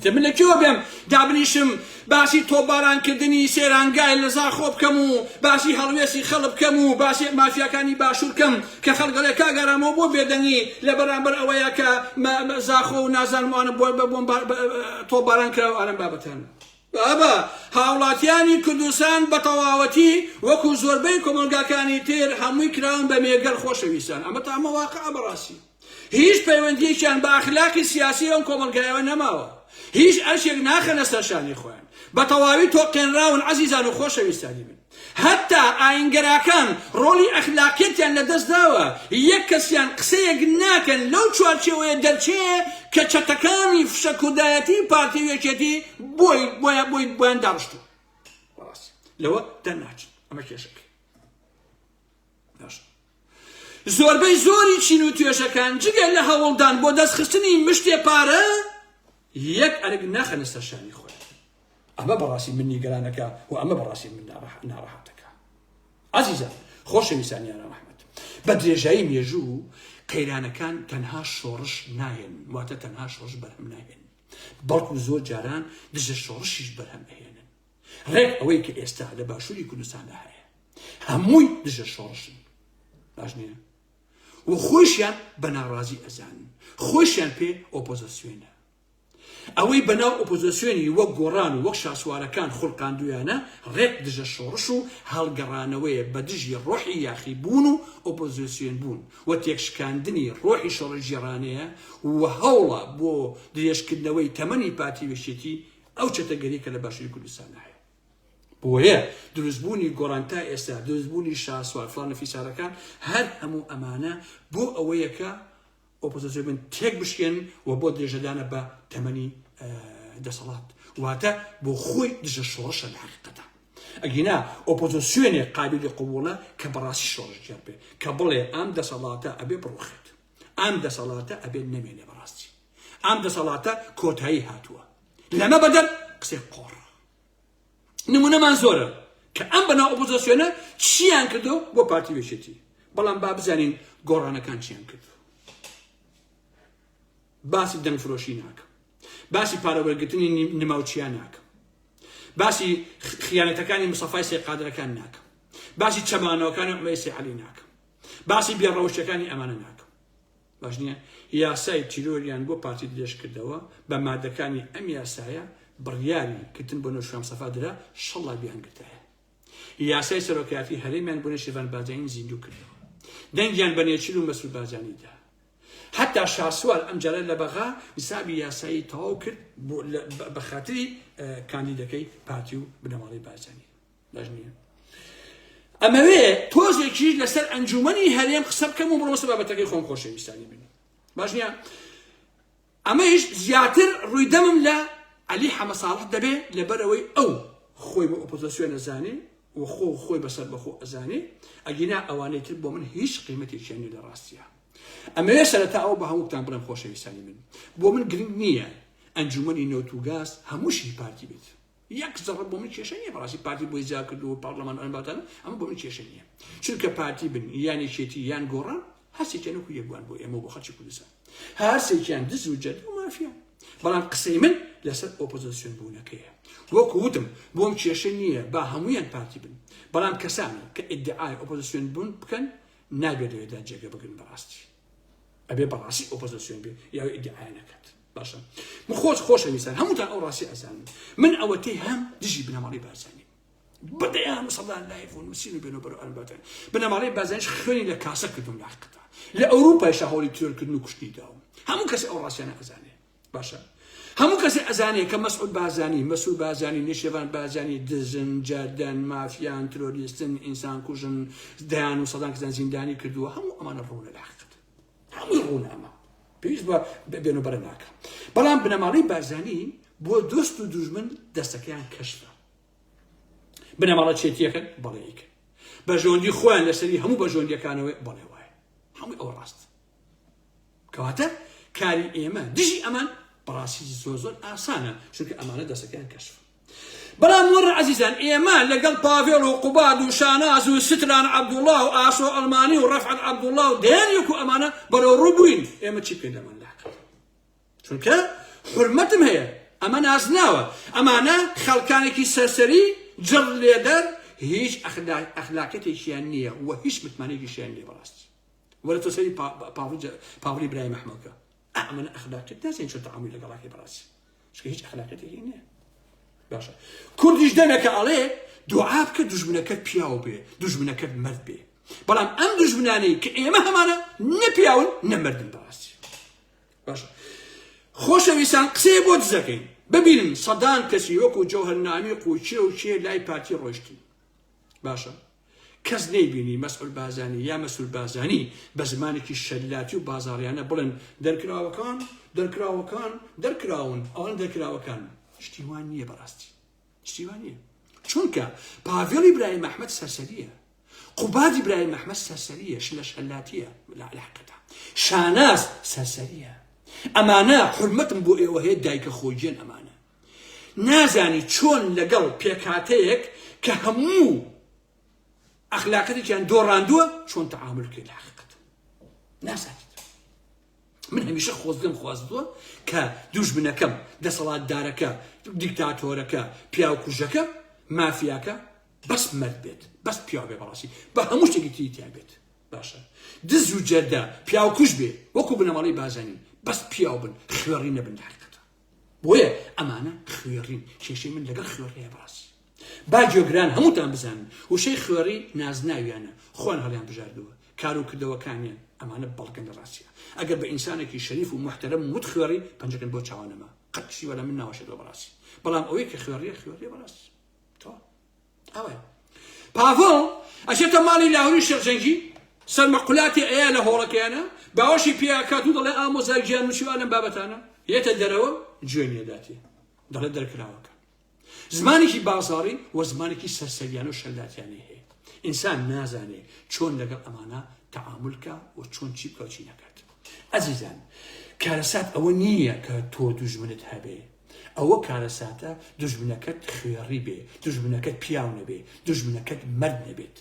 من لەکوێوە بێم دابنیشم باسی تۆپبارانکردنی سێرانگای لە زاخۆ بکەم و باسی هەڵوێستی خەڵک بکەم و باسی مافیاکانی باشوور بکەم کە خەڵگەڵێ کاگەرامەوە بۆ بێدەنگی لە بەرامبەر ئەوەیە کە زاخۆ و نازانمانە بۆم تۆپباران کراوە ئارەم بابەتانە بابا هاوڵاتیانی کوردستان بە تەواوەتی وەکو زۆربەی کۆمەلگاکانی تر هەمووی کراون بە مێگەر خۆشەویستان ئەمە تامە واقعە بەڕاستی هیچ پەیوەندیەکیان بە ئەخلاقی سیاسی ئەم کۆمەلگایەوە نەماوە هیچ ئەرشێک ناخەنە سەرشانی خۆیان بە تەواوی تۆقێنراون عەزیزان و خۆشەویستانی من هەتا ئاینگەراکان ڕۆڵی ئەخلاقیەتیان لەدەست داوە یەک کەسیان قسەیەک ناکەن لەو چوارچێوەیە دەرچێ کە چەتەکانی فشەکودایەتی پارتی یەکێتی بۆیان داڕشتووە لەوە دەرناچن ئەمە کێشەکە زۆربەی زۆری چین و توێژەکان جگە لە هەوڵدان بۆ دەستخستنی مشتێ پارە یەک ئەرگ ناخەنە سەرشانی خۆی ئەمە بەڕاستی من نیگەرانەکە و ئەمە بەڕاستی من ناڕەحەتەکە عەزیزان خۆشەویستانی ڕەحمەت بە درێژایی مێژوو قەیرانەکان تەنها شۆڕش ناهێن واتە تەنها شۆڕش بەرهەم ناهێن بەڵکو زۆر جاران دژە شۆڕشیش بەرهەم ئەهێنن ڕێک ئەوەی کە ئێستا لە باشووری کوردستاندا هەیە هەمووی دژە شۆڕشن باش نییە و خۆشیان بە ناڕازی ئەزانن خۆشیان پێ ئۆپۆزیسیۆنە ئەوەی بەناو ئۆپۆزیسیۆنی وەک گۆڕان و وەک شاسوارەکان خوڵقاندویانە ڕێک دژە شۆڕش و هەڵگەڕانەوەیە بە دژی ڕۆحی یاخی بوون و ئۆپۆزیسیۆن بوون و تێکشکاندنی ڕۆحی شۆڕی جێڕانەیە و هەوڵە بۆ درێژکردنەوەی تەمەنی پارتی وێشێتی ئەو چەتەگەری کە لە باشووری کوردستان هەیە. بۆیە دروستبوونی گۆڕان تا ئێستا دروستبوونی شاسوار فڵان نەفیسارەکان هەر هەموو ئەمانە بۆ ئەوەیەکە ئۆپۆزیسیۆن بن تێک بشکێن و بۆ درێژەدانە بە تەمەنی دەسەڵات واتە بۆ خۆی دژە شۆڕشە لە حەقیقەتە. ئەگینا ئۆپۆزیسیۆنێک قابلی قبوڵە کە بەڕاستی شۆڕش جێ بێ کە بڵێ ئەم دەسەڵاتە ئەبێ بڕوخێت، ئەم دەسەڵاتە ئەبێ نەمێنێ بەڕاستی، ئەم دەسەڵاتە کۆتایی هاتووە لەمە بەدەر قسەی قۆڕ. نمونەمان زۆرە کە ئەم بەناو ئۆپۆزیسیۆنە چیان کردو بۆ پارتی وێشێتی، بەڵام با بزانین گۆڕانەکان چیان کردو. باسی دەنگفرۆشی ناکەم، باسی پارەوەرگرتنی نماوچیان ناکەم، باسی خیانەتەکانی مستەفای سێقادرەکان ناکەم، باسی چەمانەوەکانی عومەی سێعەلی ناکەم، باسی بێڕەوشەکانی ئەمانە ناکەم. باش نییە یاسای تیرۆریان بۆ پارتی درێژ کردەوە بە مادەکانی ئەم یاسایە بڕیاری کردن بۆ نەوشام سەفادرا شەڵا بیان گرتایە. یاسای سەرۆکایەتی هەرێمیان بۆ نێشێڤان بارزانین زیندوو کردەوە، دەنگیان بە نێچیر و مەسعود بارزانیدا. حتى شاسوار ئەم جارە لە بەغا حسابی یاسایی تەواو کرد بە خاتری کاندیدەکەی پارتی و بنەماڵی بارزانی. باش نییە ئەمەوێ تۆزێکی لەسەر ئەنجومەنی هەرێم قسە بکەم و بڕۆمە بابەتەکەی خۆم خۆشەویستانی بن. باش نییە ئەمەیش زیاتر ڕوویدەمم لە عەلی حەمە ساڵح دەبێ لەبەرەوەی ئەو خۆی بە ئۆپۆزیسیۆن ئەزانێ و خۆی بەسەر بەخۆ ئەزانێ، ئەگینا ئەوانەی تر بۆ من هیچ قیمەتێکیان نیە لە ڕاستیە. ئەمەوێ سەرەتا ئەو بە هەمووتان بڵێم خۆشەویستانی من، بۆ من گرنگ نییە ئەنجومەنی نەوت و گاز هەمووشی پارتی بێت، یەک زەڕە بۆ من کێشە نییە بەڕاستی پارتی بۆی جا کردو و پارلەمان ئەنباتانە ئەمە بۆ من کێشە نییە، چونکە پارتی بن یان یەکێتی یان گۆڕان هەرسێکیان وەکو یەکبووان بۆ ئێمە بۆ خەڵکی کوردستان، هەرسێکیان دز و جەد و مافیان. بەڵام قسەی من لەسەر ئۆپۆزیسیۆن بوونەکەیە. وەکو وتم بۆم کێشە نییە با هەموویان پارتی بن، بەڵام کەسانی کە ئیدعای ئۆپۆزیسیۆن بوون بکەن نابێت لەوێدا جێگە بگرن بەڕاستی. ئەبێ بەڕاستی ئۆپۆزیسیۆن بێ یاوێ ئیدعای نەکات. باشە من خۆشەویستان هەمووتان ئەو ڕاستی ئەزانن، من ئەوەتەی هەم دژی بنەماڵی بارزانی بەدەیان سەدان لایف و نووسین و بێنەوە بەرەو ئەلباتەن. بنەماڵی بارزانیش خوێنی لە کاسە کردوم لە حەقیقەتە، لە ئەوروپای شەهۆڵی تێرکردن و کوشتنی داوم. هەموو کەسی ئەو ڕاستیانە ئەزانێ. باشە هەموو کەسی ئەزانێ کە مەسعود بارزانی نێشێڤان بارزانی دزن، جەردەن، مافیان، ترۆریستن، ئینسان کوژن، دەیان و سەدان کەسان زیندانی کردووە، هەموو ئەمانە ڕوونە لە حەقیقەتە، هەمووی ڕوونە ئەمە پێویست بە بێنەوبەرە ناکە. بەڵام بنەماڵی بارزانی بۆ دۆست و دوژمن دەستەکەیان کەشفە. بنەماڵە چێتیەکەن بەڵێیکە بە ژۆندی خۆیان لەسەری هەموو بە ژۆندیەکانەوە بەڵێ وایە، هەمووی ئەوە ڕاست. کەواتە کاری ئێمە دژی ئەمان بەڕاستی زۆر ئاسانە، چونکە ئەمانە دەستەکەیان کەشفە. بەڵام وەرە عەزیزان ئێمە لەگەڵ پاڤێڵ و قوباد و شاناز و ستران عەبدوڵڵا و ئاسۆ ئەڵمانی و ڕەفعەت عەبدوڵڵا و دەیان یەک و ئەمانە بەرەو ڕوو بووین، ئێمە چی بکەین لەمان لاکات؟ چونکە حورمەتم هەیە، ئەمە نازناوە، ئەمانە خەڵکانێکی سەرسەری جڕ لێدەر هیچ ئەخلاقێتێکیان نییە و هیچ متمانێکیشیان نییە بەڕاستی. وەرە تۆ سەری پاڤڵی برای مەحمەدکە ئەمانە ئەخلاقێت نازانین چۆن تەعاملی لەگەڵاکەی بەڕاستی، چونکە هیچ ئەخلاقێتێکی نییە. باشە کوردیش دەمێکە ئەڵێ دوعا بکە دوژمنەکەت پیاو بێ، دوژمنەکەت مرد بێ. بەڵام ئەم دوژمنانەی کە ئێمە هەمانە نەپیاون نەمردن بەڕاستی. باشە خۆشەویستان قسەیە بۆ دزەکەین ببینن سەدان کەسی وەکو جەوهەرنامی قوچێ و چێ لای پارتی ڕۆیشتن. باشە کەس نەیبینی مەسعود بارزانی یا مەسعود بارزانی بە زمانێکی شەلاتی و بازاڕیانە بڵێن دەرکراون ئەوان دەرکراوەکان. شتیوان نییە بەڕاستی، شتیوان نییە، چونکە پاڤێڵی برای مەحمەد سەرسەریە، قوبادی برای مەحمەد سەرسەریە، لە شەلاتیە لە حەقیقەتە، شاناز سەرسەریە. ئەمانە حورمەتم بۆ ئێوە هەیە دایکە خۆیگێن ئەمانە نازانی چۆن لەگەڵ پێکاتەیەک کە هەموو ئەخلاقەتێکیان دۆڕاندووە چۆن تەعامل بکەیت لە حەقیقەتە نازانیت. من هەمیشە خواستووە کە دوژمنەکەم دەسەڵاتدارەکە دیکتاتۆرەکە پیاوکوژەکە مافیاکە بەس مرد بێت، بەس پیاو بێ بەڕاستی بە هەموو شتێکی تیا بێت. باشە دز و جەردە پیاوکوژ بێ وەکو بنەماڵی بارزانی بەس پیاو بن خوێڕی نەبن لە حەقیقەتە. بۆیە ئەمانە خوێڕین کێشەی من لەگەڵ خوێڕەیە بڕاستی با گوێگران هەمووتان بزانن وشەی خوێڕی نازناویانە خۆیان هەڵیان بژاردووە کار و کردەوەکانیان ئەمانە بەڵگەن لە ڕاستیە ئەگەر بە ئینسانێکی شەریف و محتەرەم وت خوێڕی پەنجەکەن بۆ چاوانەما قەتشی وەلا من ناوەشێتەوە بەڕاستی بەڵام ئەوەی کە خوێڕیە بەڕاستی تۆ ئەوەیە پاڤۆڵ ئەچێتە ماڵی لاهوری شێخ سەرمەقولاتی ئەیە لە هۆڵەکەیانە باوەشی پێیاکات و دەڵێ ئامۆزای گیان وشیوان لەم بابەتانە یێتە دەرەوە گوێ نێداتێ دەڵێ دەرکراوەکە زمانێکی بازاڕی و زمانێکی سەرسەریان و شەلاتیانی هەیە ئینسان نازانێ چۆن لەگەڵ ئەمانە تەعاملکە و چۆن چی بکە و چی نەکات ئەزیزان کارەسات ئەوە نییە کە تۆ دوژمنت هەبێ ئەوە کارەساتە دوژمنەکەت خوێڕی بێ دوژمنەکەت پیاو نەبێ دوژمنەکەت مەرد نەبێت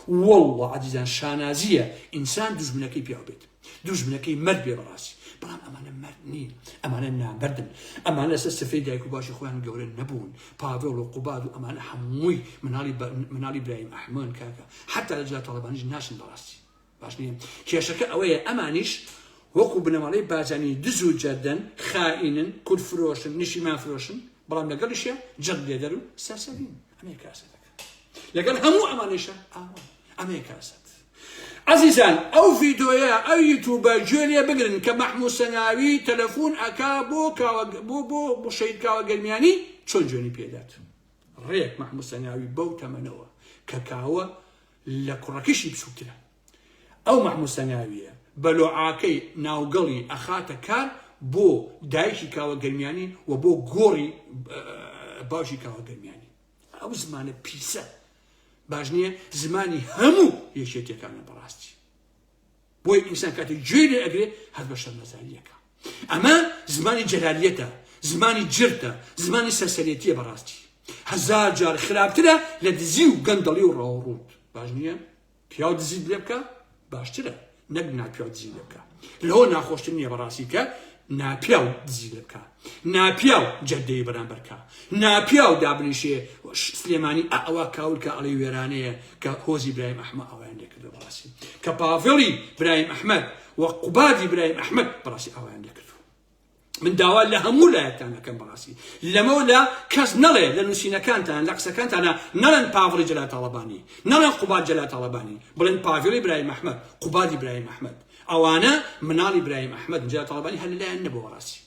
والله عزیزان شانازیە ئینسان دوژمنەکەی پیاو بێت دوژمنەکەی مەرد بێ بەڕاستی بەڵام ئەمانە مەرد نین ئەمانە نامەردن ئەمانە لەسەر سفەی دایک و باشی خۆیان گەورە نەبوون پاڤێڵ و قوباد و ئەمانە هەمووی مناڵی برایم ئەحمەد کاکە حتا لە جلات تاڵیبانیش ناشن بەڕاستی باش نییە کێشەکە ئەوەیە ئەمانیش وەکو بنەماڵەی بازانی دز و جەردەن خائینن کورد فرۆشن نیشیمان فرۆشن بەڵام لەگەڵیشە جەرد لێدەر و سەرسەرین ئەمەیە کاسەتەکە لەگەڵ هەموو ئەمانیشە ئەمەیە کاسەت عزیزان ئەو ڤیدۆیە ئەو یوتیوبە گوێ لێ بگرن کە مەحموود سەناوی تەلەفۆن ئەکا بۆ شەید کاوە گەرمیانی چۆن جوێنی پێدات ڕێک مەحموود سەناوی بەو تەمەنەوە کە کاوە لە کوڕەکەشی بچووکترە ئەو مەحموود سەناویە بەلۆعاکەی ناوگەڵی ئەخاتە کار بۆ دایکی کاوە گەرمیانی و بۆ گۆڕی باشی کاوە گەرمیانی ئەو زمانە پیسە باش نییە زمانی هەموو یەکێتیەکانە بەڕاستی بۆی ئینسان کاتی گوێ لێ ئەگرێ هەر بە شەرمەزاریەکە ئەمە زمانی جەلالیەتە زمانی جرتە زمانی سەرسەرێتیە بەڕاستی هەزار جار خراپترە لە دزی و گەندەڵی و ڕاوڕوت باش نییە پیاو دزی لێ بکە باشترە نەک ناپیاو دزی لێ بکە لەوە ناخۆشتر نییە بەڕاستی کە ناپیاو دزی لێ بکە ناپیاو جەدەی بەرامبەرکە ناپیاو دابنیشێ سلێمانی ئەوە کاولکە ئەڵێ وێرانەیە کە هۆزی برایم ئەحمەد ئەویان لێکردو بەڕاستی کە پاڤێڵی برایم ئەحمەد و قوبادی برایم ئەحمەد بەڕاستی ئەویان لێکردو من داوا لە هەموو لایەکان دەکەم بەڕاستی لەمەوە لە کەس نەڵێ لە نووسینەکانتان لە قسەکانتانە نەڵێن پاڤڵی جەلات تاڵەبانی نەڵێن قوباد جەلات تاڵەبانی بڵێن پاڤێڵی برایم ئەحمەد قوبادی برایم ئەحمەد ئەوانە مناڵی برایم ئەحمەد جەلات تاڵەبانی هەر لایەن نەبوو بەڕاستی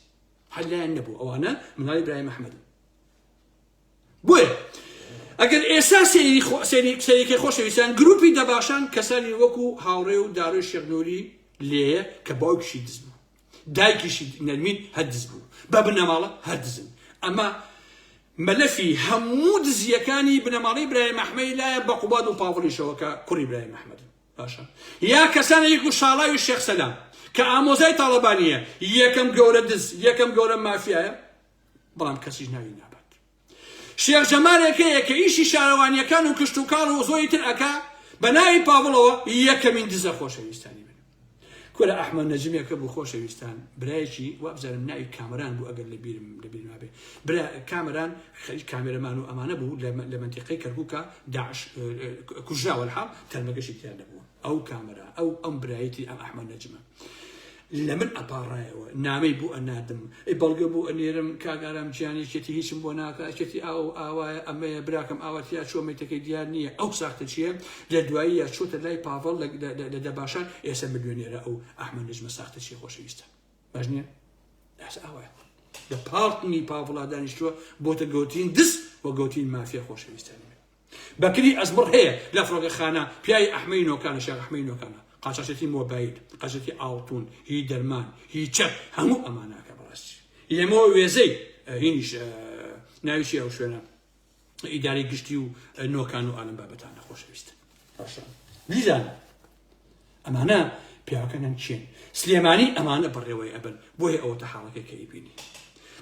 هەر لایەن نەبوو ئەوانە مناڵی برایم ئەحمەد بۆیە ئەگەر ئێستا سەیریکەی خۆشەویستان گروپی دەباشان کەسانی وەکو هاوڕێ و داڕۆی شێخ نووری لێیە کە باوکیشی دز بوو دایکیشی نەرمین هەر دز بوو بە بنەماڵە هەر دزن ئەمە مەلەفی هەموو دزیەکانی بنەماڵی برایم ئەحمەدی لایە بە قوباد و پاڤڵیشەوە کە کوڕی برایم ئەحمەد باشە یا کەسانێک و شاڵای و شێخ سەلام کە ئامۆزای تاڵەبانیە یەکەم گەورە دز یەکەم گەورە مافیایە بەڵام کەسیش ناوی نابات شێخ جەمالێکەیە کە ئیشی شارەوانیەکان و کشت و کاڵ و زۆری تر ئەکا بە ناوی پاڤڵەوە یەکەمین دزە خۆشەویستانی من کورە ئەحمەد نەجمیەکە بوو خۆشەویستان برایەکی وابزانم ناوی کامەران بوو ئەگەر لە بیرم نابێ برا کامەران کامێرەمان و ئەمانە بوو لە منتیقەی کەرکووکە داعش کوژراوە الحاڵ تەرمەگەشی تیان نەبووە ئەو کامەرە ئەم برایەتی ئەم ئەحمەد نەجمە لە من ئەپاڕایەوە نامەی بوو ئەنادم بەڵگە بوو ئەنێرم کاگارام گیانێکێتی هیچم بۆ ناکە ئەچێتی ئاوایە ئەمەیە براکەم ئاوەتیا چۆمەیتەکەی دیار نییە ئەو ساختە چییە لە دوایی یا چۆتە لای پاڤڵ لە دەباشان ئێستا ملیۆنێرە ئەو ئەحمەد نەجمە ساختە چی خۆشەویستە باش نییە ئەس ئاوایە لە پاڵتنی پاڤڵا دانیشتووە بۆتە گەوتین دز و گەوتین مافیا خۆشەویستانی بەکری ئەزمڕ هەیە لە فڕۆکەخانە پیاوی ئەحمەدی نۆکانە شێخ ئەحمەدی نۆکانە قاچاقێتی مۆبایل قاچێتی ئاوتون هی دەرمان هی چەپ هەموو ئەماناکە بەڕاستی لێمەوە وێزەی هینیش ناویشی ئەو شوێنە ئیداری گشتی و نۆکان و ئالم بابەتانە خۆشەویستە لیزانە ئەمانە پیاوەکەنان چێن سلێمانی ئەمانە بەڕێوەی ئەبن بۆیە ئەوەتە حاڵەکەی کە ئیبینی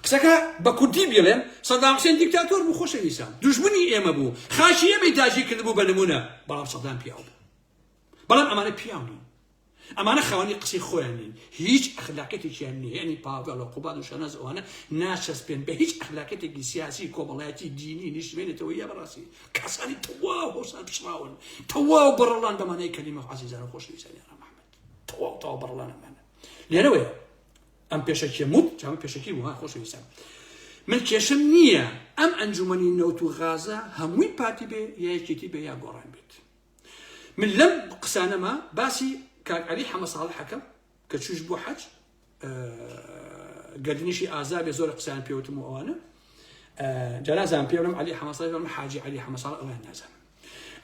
قسەکە بە کوردی بڵێن سەدام حوسێن دیکتاتۆر بوو خۆشەویستان دوژمنی ئێمە بوو خاشی ئێمەی داژی کردبوو بە نمونە بەڵام سەدام پیاو بوو بەڵام ئەمانە پیاو نین ئەمانە خەوانی قسەی خۆیان نین هیچ ئەخلاقێتێکیان نییە یعنی پاڤێڵ و قوباد و شەناز ئەوانە ناچەسپێن بە هیچ ئەخلاقێتێکی سیاسی کۆمەڵایەتی دینی نیشتمێنێتەوە یە بەڕاستی کەسانی تەواو هەوسان پشراون تەواو بەڕەڵان بەمانەی کەلیمە عەزیزان و خۆشەویستانی ئەحمەد تەواو بەڕەڵان ئەمانە لێرەوەیە ئەم پێشەکیە موت جام پێشەکی وها خۆشەویستان من کێشم نییە ئەم ئەنجومەنی نەوت و غازە هەمووی پارتی بێ یەکێتی بێ یا گۆڕان بێت. من لەم قسانەما باسی کاک عەلی حەمە ساڵحەکە کە چوش بۆ حەج گەردنیشی ئازابێ زۆر قسان پێوتم و ئەوانە جەنازان پێ بڵێم عەلی حەمە ساڵح حاجی عەلی حەمە ساڵح ئەوان نازانم.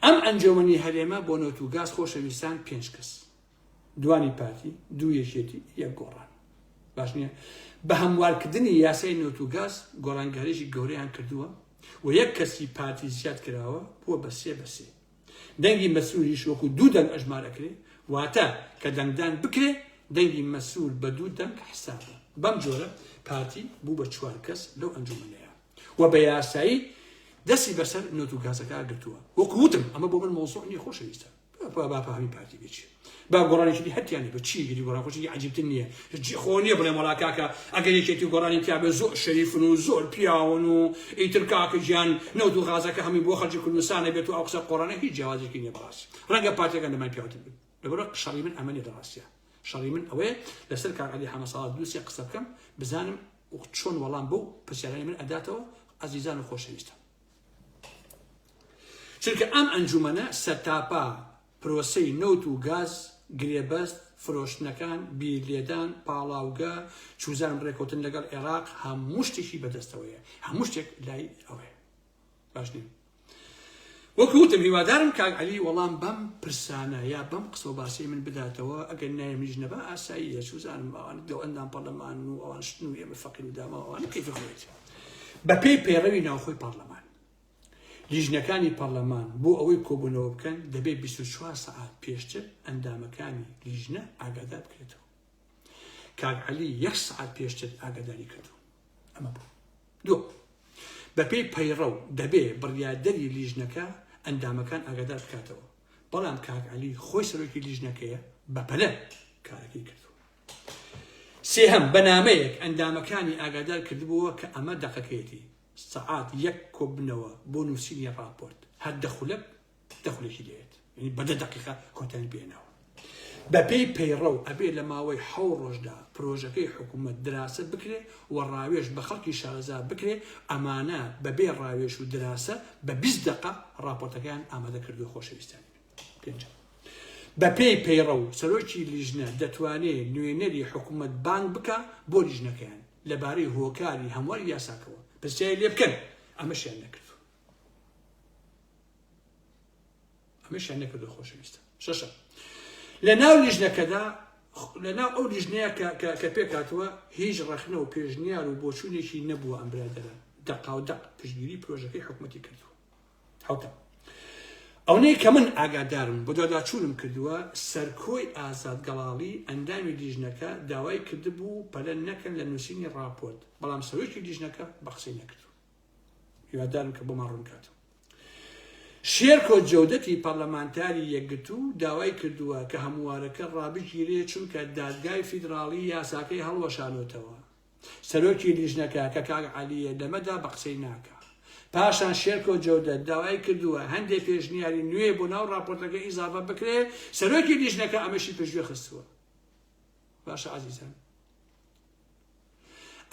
ئەم ئەنجومەنی هەرێمە بۆ نەوت و گاز خۆشەویستان 5 کەس دوانی پارتی دوو یەکێتی یەک گۆڕان باش نییە بە هەموارکردنی یاسای نەوت و گاز گۆڕانکاریشی گەورەیان کردووە و یەک کەسی پارتی زیاد کراوە بۆ بە 3-3 دەنگی مەسئولیش وەکو 2 دەنگ ئەژمارەکرێ واتە کە دەنگدان بکرێ دەنگی مەسئول بە 2 دەنگ حسابە. بەم جۆرە پارتی بوو بە 4 کەس لەو ئەنجومەنەیە و بە یاسایی دەستی بەسەر نەوت و گازەکە گرتووە. وەکو وتم ئەمە بۆ من مۆزوع نیە خۆشەویستە با پاهامی پارتی بێچی با گۆڕانێکی هەتیانی بە چی گیری گۆڕانخۆشی عجیبتر نییە خۆ نییە بڵێ مەڵا کاکە ئەگەر یەکێتی گۆڕانی پیابێ زۆر شەریفن و زۆر پیاون و ئیتر کاکە گیان نەوت و غازەکە هەمی بۆ خەڵکی کوردستانە بێت و ئەو قسە قۆڕانە هیچ جیاوازێکی نییە بەڕاستی ڕەنگە پارتیەکان لەمای پیاوتر بن لەبەرە شەڕی من ئەمە نیە لەڕاستیە شەڕی من ئەوەیە لەسەر کاک عەلی حەمە ساڵح دووسێ قسە بکەم بزانم چۆن وەڵام بەو پرسیارانی من ئەداتەوە ئەزیزان و خۆشەویستە. چونکە ئەم ئەنجومەنە سەرتاپا پرۆسەی نەوت و گاز گرێبەست فرۆشتنەکان بیرلێدان پاڵاوگە چوزان ڕێکوتن لەگەڵ عێراق هەموو شتێکی بەدەستەوەیە هەموو شتێک لای ئەوەیە باش نیە. وەکو وتم هیوادارم کاک عەلی وەڵام بەم پرسانە یا بەم قسە و باسی من بداتەوە ئەگەر نایمیش نەبا ئاساییە چوزانم ئەوان دەو ئەندام پەرلەمان و ئەوان شتن و ئێمە فەقیر و داما ئەوان کەیفی خۆیت بە پێی پەیڕەوی ناوخۆی پەرلەمان لیژنەکانی پەرلەمان بۆ ئەوەی کۆبوونەوە بکەن دەبێت 24 سەعات پێشتر ئەندامەکانی لیژنە ئاگادار بکرێتەوە. کاک عەلی 1 سەعات پێشتر ئاگاداری کردو ئەمە بوو. دوو بە پێی پەیڕەو دەبێت بڕیادەری لیژنەکە ئەندامەکان ئاگادار بکاتەوە بەڵام کاک عەلی خۆی سەرۆکی لیژنەکەیە بەپەلە کارەکەی کردو. سێهەم بەنامەیەک ئەندامەکانی ئاگادار کردبووە کە ئەمە دەقەکەیەتی سەعات 1 کۆبنەوە بۆ نووسینی راپۆرت هەر دەخولێکی دێت یعنی بە 10 دقیقە کۆتایی بێنەوە. بە پێی پەیڕەو ئەبێ لە ماوەی 7 ڕۆژدا پرۆژەکەی حکوومەت دراسە بکرێ و ڕاوێژ بە خەڵکی شارەزا بکرێ ئەمانە بەبێ ڕاوێژ و دراسە بە 20 دقیقە راپۆرتەکەیان ئامادە کردو خۆشەویستانی. پێنجەم بە پێی پەیڕەو سەرۆکی لیژنە دەتوانێت نوێنەری حکوومەت بانگ بکە بۆ لیژنەکەیان لەبارەی هۆکاری هەموار یاساکەوە پرسیاری لێ بکەن ئەمەشیان نەکردو خۆشەویستە. شەشەم لەناو لیژنەکەدا لەناو ئەو لیژنەیە کە پێکاتوە هیچ ڕەخنە و پێشنیار و بۆچوونێکی نەبووە ئەم برادەرە دەقاودەق پشتگیری پرۆژەکەی حکوومەتی کردووە. حوتە ئەوەی کە من ئاگادارم بۆ داداچوونم کردووە سەرکۆی ئازاد گەڵاڵی ئەندامی لیژنەکە داوای کردبوو پەلە نەکەن لە نووسینی راپۆرت بەڵام سەرۆکی لیژنەکە بە قسەی نەکردو. هیوادارم کە بۆمان ڕوون کاتەوە. شێرکۆ جەودەتی پەرلەمانتاری یەکگرتوو داوای کردووە کە هەموارەکە ڕابگیرێ چونکە دادگای فیدراڵی یاساکەی هەڵوەشانۆتەوە. سەرۆکی لیژنەکە کە کاک عەلیە لەمەدا بە قسەی ناکە. پاشان شێرکۆ جەودەت داوای کردووە هەندێک پێشنیاری نوێ بۆ ناو راپۆرتەکە ئیزافە بکرێ سەرۆکی لیژنەکە ئەمەشی پێشگوێ خستووە. باشە عەزیزان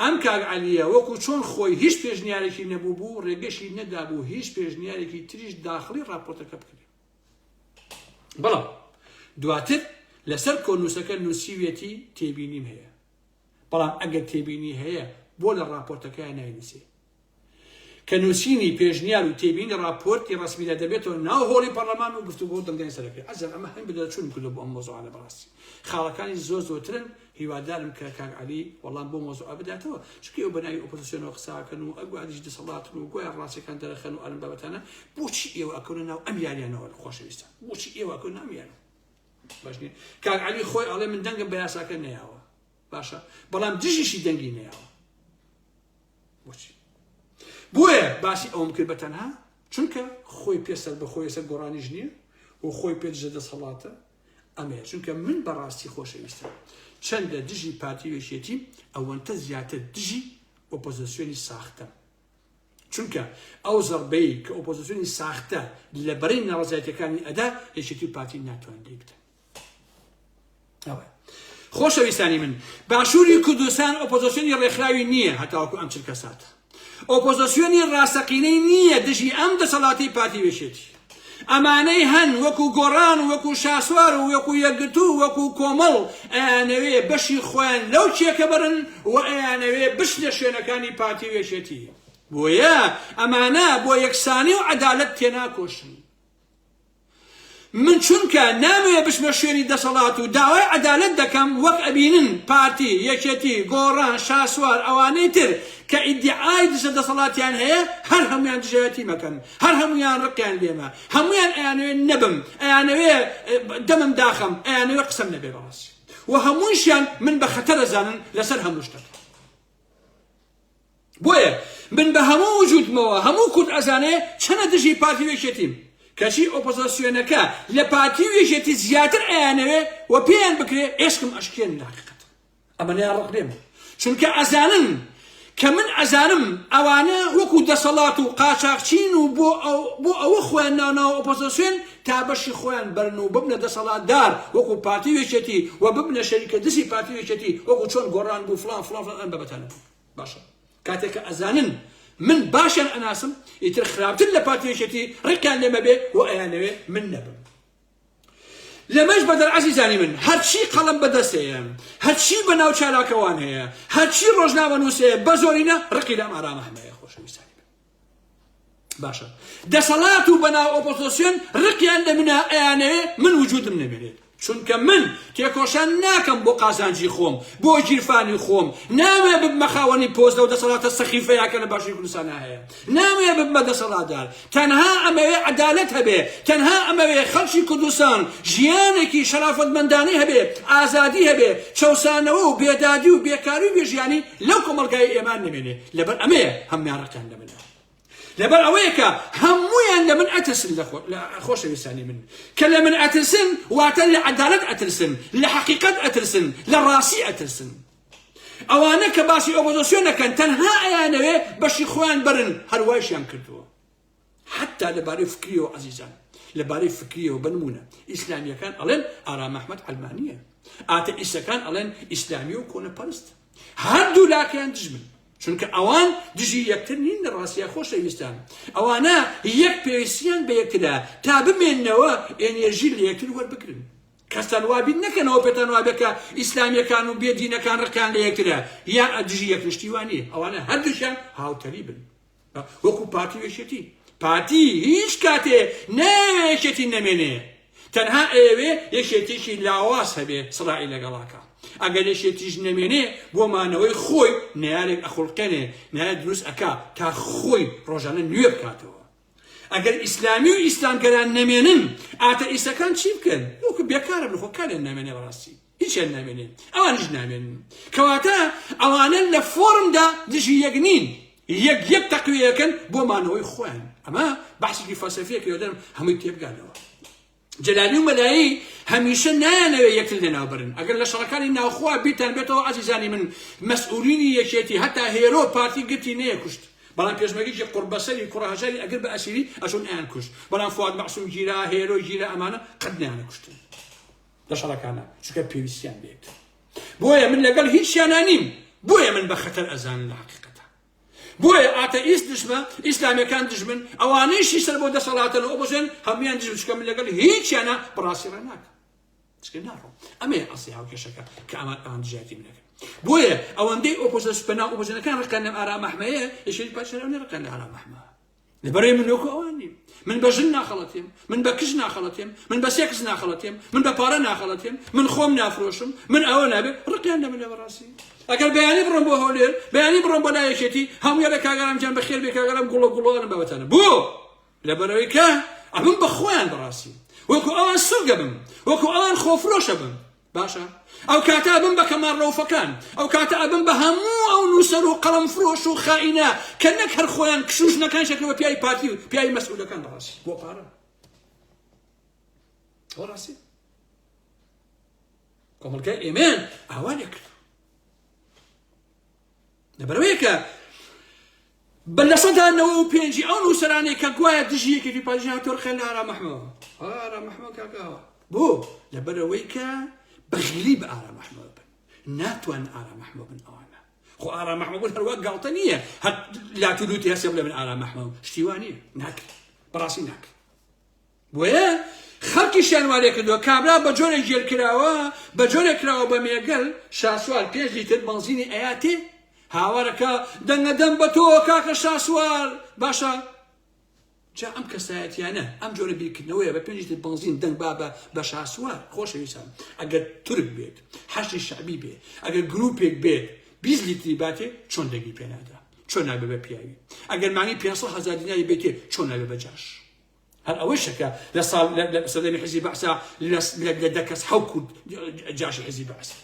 ئەم کاک عەلیە وەکو چۆن خۆی هیچ پێشنیارێکی نەبوو بوو ڕێگەشی نەدابوو هیچ پێشنیارێکی تریش داخلی راپۆرتەکە بکرێت. بەڵام دواتر لەسەر کۆنووسەکە نووسیوێتی تێبینیم هەیە بەڵام ئەگەر تێبینی هەیە بۆ لە راپۆرتەکە ناینووسێ کە نووسینی پێشنیار و تێبینی راپۆرتی ڕسمیدا دەبێتەوە ناو هۆڵی پەرلەمان و گفتوگۆ دەنگدانی سەرەکەی. ئەزەر ئەمە هەم بدەچوون کردو بۆ ئەم مۆزوعانە بەڕاستی خاڵەکانی زۆرترن. هیوادارم کە کاک عەلی وەڵام بۆ مۆزوع بداتەوە چونکە ئەو بەناوی ئۆپۆزیسیۆنەوە قساکەن و ئەگوادیش دەسەڵاتن و گویا ڕاستیەکان دەرەخەن و ئەلم بابەتانە بۆچی ئێوە ئەکەونە ناو ئەم یاریانەوە خۆشەویستە بۆچی ئێوە ئەکەونە ئەم یانە باش نییە. کاک عەلی خۆی ئەڵێ من دەنگم بە یاساکە نەیاوە باشە بەڵام دژیشی دەنگی نەیاوە. بۆچی بۆیە باسی ئەوم کرد بە تەنها چونکە خۆی پێسەر بە خۆی سەر گۆڕانیش نییە و خۆی پێدژە دەسەڵاتە ئەمەیە چونکە من بەڕاستی خۆشەویستە چەندە دژی پارتی وێشێتی ئەوەندە زیاتر دژی ئۆپۆزیسیۆنی ساختە چونکە ئەو زەربەی کە ئۆپۆزیسیۆنی ساختە لە بەرەی ناڕەزایەتیەکانی ئەدا یەکێتی پارتی ناتوانێت بکەن. خۆشەویستانی من باشووری کوردستان ئۆپۆزیسیۆنی ڕێکخراوی نییە هەتاوەکو ئەم چرکە ساتە ئۆپۆزیسیۆنی ڕاستەقینەی نییە دژی ئەم دەسەڵاتی پارتی وێشێتی ئەمانەی هەن وەکو گۆڕان و وەکو شاسوار و وەکو یەکگرتو و وەکو کۆمەڵ ئەیانەوێ بەشی خۆیان لەو چێکە بڕن و ئەیانەوێ بش لە شوێنەکانی پارتی وێشێتی بۆیە ئەمانە بۆ یەکسانی و عەدالەت تێناکۆشن من چونکە نامەوێ بچمە شوێنی دەسەڵات و داوای عەدالەت دەکەم وەک ئەبینن پارتی یەکێتی گۆڕان شاسوار ئەوانەی تر کە ئیدعای دەسەڵاتیان هەیە هەر هەمویان دژایەتی مەکەن هەر هەمویان ڕقیان لێمە هەمویان ئەیانەوێ نەبم ئەیانەوێ دەمم داخەم ئەیانەوێ قسەم نەبێ بەڕاستی و هەموویشیان من بە خەتەر ئەزانن لەسەر هەموو شتێک بۆیە من بە هەموو وجودمەوە هەموو کورد ئەزانێ چەنە دژی پارتی وێشێتیم کەچی ئۆپۆزیسیۆنەکە لە پارتی وێژێتی زیاتر ئەیانەوێ و پێیان بکرێ ئێشکم ئەشکێن لە حقیقەت ئەمەیان ڕقرێم چونکە ئەزانن کە من ئەزانم ئەوانە وەکو دەسەڵات و قاچاقچین و بۆ ئەوە خۆیان ناوناوە ئۆپۆزیسیۆن تا بەشی خۆیان بەرن و ببنە دەسەڵاتدار وەکو پارتی وێژێتی و ببنە شەریکە دژی پارتی وێژێتی وەکو چۆن گۆڕان بوو فڵان فڵان فڵان بەبەتانە باشە کاتێککە ئەزانن من باشیان ئەناسم ئیتر خراپتر لە پارتی وێژێتی ڕێکیان لێمە بێ و ئەیانەوێ من نەبم لەمەش بەدەر عەزیزانی من هەرچی قەڵەم بەدەستەیە هەرچی بەناو چالاکەوان هەیە هەرچی ڕۆژنامە نووسەیە بە زۆرینە ڕقی لەم ئارامە هەمەیە خۆشەویستانی من باشە دەسەڵات و بەناو ئۆپۆزیسیۆن ڕقیان لە منە ئەیانەوێ من وجودم نەبێت چونکە من تێکۆشان ناکەم بۆ قازانجی خۆم بۆ گیرفانی خۆم نامێ ببمە خاوەنی پۆستە و دەسەڵاتە سەخیفەیەکە لە باشووری کوردستانە هەیە نامێ ببمە دەسەڵاتدار تەنها ئەمەوێ عەدالەت هەبێ تەنها ئەمەوێ خەڵکی کوردستان ژیانێکی شەرافەتمەندانەی هەبێ ئازادی هەبێ چەوسانەوە و بێدادی و بێکاری و بێژیانی لەو کۆمەڵگای ئێمان نەمێنێ لەبەر ئەمەیە هەمویان ڕقیان لە منە لەبەر ئەوەیە کە هەموویان لە من ئەترسن لە خۆشەویستانی من کە لە من ئەترسن واتە لە عەدالەت ئەترسن لە حەقیقەت ئەترسن لە ڕاستی ئەترسن ئەوانە کە باسی ئۆپۆزیسیۆنەکەن تەنها ئەیانەوێ بەشی خۆیان بەرن هەروایشیان کردووە حتا لەبارەی فکریەوە عەزیزان لەبارەی فکریەوە بنمونە ئیسلامیەکان ئەڵێن ئارام ئەحمەد عەلمانیە ئاتەئیستەکان ئەڵێن ئیسلامی و کۆنەپەرست هەردوو لاکەیان دژمن چونکە ئەوان دژی یەکتر نین لە ڕاستیە خۆشەویستان ئەوانە یەک پێویستیان بە یەکترا تا بمێننەوە ئێنێرژی لە یەکتر وەربگرن کەستان وابین نەکەنەوە پێتان وابێکە ئیسلامیەکان و بێدینەکان ڕقیان لە یەکترە یان دژی یەکتشتیوانیە ئەوانە هەردووشیان هاوتەری بن وەکو پارتی وێشێتی پارتی هیچ کاتێ نەوێشێتی نەمێنێ تەنها ئێوێ یەکێتێکی لاواز هەبێ سڕائی لەگەڵاکە ئەگەر یەکێتیش نەمێنێ بۆمانەوەی خۆی نەیارێک ئەخڵقێنێ نایە دروست ئەکا تا خۆی ڕۆژانە نوێ بکاتەوە ئەگەر ئیسلامی و ئیسلامگەران نەمێنن ئاتەئیستەکان چی بکەن وەکو بێکارە بخۆ کارێن نامێنێ بەڕاستی هیچیان نامێنێن ئەوانش نامێنن کەواتە ئەوانە لە فۆرمدا دژی یەک نین یەک تەقویەکەن بۆمانەوەی خۆیان ئەمە بەحسێکی فەلسەفیەکە دەرم هەمووی تێبگانەوە جەلالی و مەلایی هەمیشە نایانەوێ یەکتر لێناوبرن ئەگەر لە شەڕەکانی ناوخوا بیتان بێتەوە عەزیزانی من مەسئولینی یەکێتی هەتا هێرۆ پارتی گرتی نەیەکوشت بەڵام پێشمەرگێکی قوربەسەری کوڕەهەژاری ئەگەر بە ئەسیری ئەچۆن ئەیان کوشت بەڵام فواد مەعسووم گیرا هێرۆ گیرا ئەمانە قەت نەیانەکوشتن لە شەڕەکانە چونکە پێویستیان بێت بۆیە من لەگەڵ هیچیانە نیم بۆیە من بە خەتەر ئەزانن لە حەقیقەتە بۆیە ئاتەئیست دژمە ئیسلامیەکان دژمن ئەوانەیشی سەر بۆ دەسەڵاتن و ئۆپۆزیسیۆن هەمویان دژمن چونکە من لەگەڵ هیچیانە بەڕاستی ڕێ ناکەم چکە ناڕۆم ئەمەیە ئەسڵی هاوکێشەکە کە ئەوان دژایەتی منەکەن بۆیە ئەوەندەی ئۆپۆزیسیۆن بەناو ئۆپۆزیسیۆنەکان ڕقان لەم ئارام ئەحمەیە یەکێتی پادشایەوە ڕقان لە ئارام ئەحمە لەبەرەوەی من وەکو ئەوان نیم من بە ژن ناخەڵەتیم من بە کژ ناخەڵەتیم من بە سێکس ناخەڵەتیم من بە پارە ناخەڵەتیم من خۆم نافرۆشم من ئەوە نابێت ڕقیان لە منە بەڕاستی ئەگەر بەیانی بڕۆم بۆ هەولێر بەیانی بڕۆم بۆ لایەکێتی هەموویە لە کاگەرام جان بەخێر بێ کاگەرام گوڵە گوڵۆڵم بەوەتانە بۆ لەبەرەوەی کە ئەبم بە خۆیان بەڕاستی وەکو ئەوان سوگە بم وەکو ئەوان خۆفرۆشە بم باشە ئەو کاتە ئەبم بە کەمار ڕەوفەکان ئەو کاتە ئەبم بە هەموو ئەو نووسەر و قەڵەم فرۆش و خائینە کە نەک هەر خۆیان کشوشنەکان شەکەوە پیاوی پارتی و پیاوی مەسئولەکان بەڕاستی بۆ پارە بەڕاستی کۆمەڵگەی ئێمەیان ئاوانێک کرد لەبەرەوەیە کە بە لە سەدا 95 ئەو نووسەرانەی کە گوایە دژی یەکێتی پادشای تۆر خێن لە ئارام ئەحمەوە ئارام ئەحمە کاکاوە بۆ لەبەرەوەی کە بەخیلی بە ئارام ئەحمە بن ناتوان ئارام ئەحمە بن ئەوانە خۆ ئارام محمەد هەروە گاڵتە نییە هەر لاتولوتی هەسێ بڵێ من ئارام محمەد شتیوان نییە ناکرێت بەڕاستی ناکرێت بۆیە خەڵکیشیان وارێ کردووە کابرا بە جۆرێک گێرکراوە بە جۆرێک کراوە بە مێگەل شاسوار 5 لیتر بەنزینی ئەیاتێ هاوارەکە دەنگەدەم بە تۆ کاکە شاسوار باشە جا ئەم کەسایەتیانە ئەم جۆرە بیرکردنەوەیە بە 5 لیتر بەنزین دەنگ بە شاسوار خۆشەویستان ئەگەر تورک بێت حەشتی شعبی بێت ئەگەر گروپێک بێت 20 لیتری باتێ چۆن دەگی پێنادا چۆن نابێ بە پیاوی ئەگەر مانگی 500,000 دیناری بێتێ چۆن نابێ بە جاش هەر ئەوەی شەکە لە ساڵ لە سەردەمی حیزبی بەعسا لە دەکەس حەوت کورد جاشی حیزبی بەعسا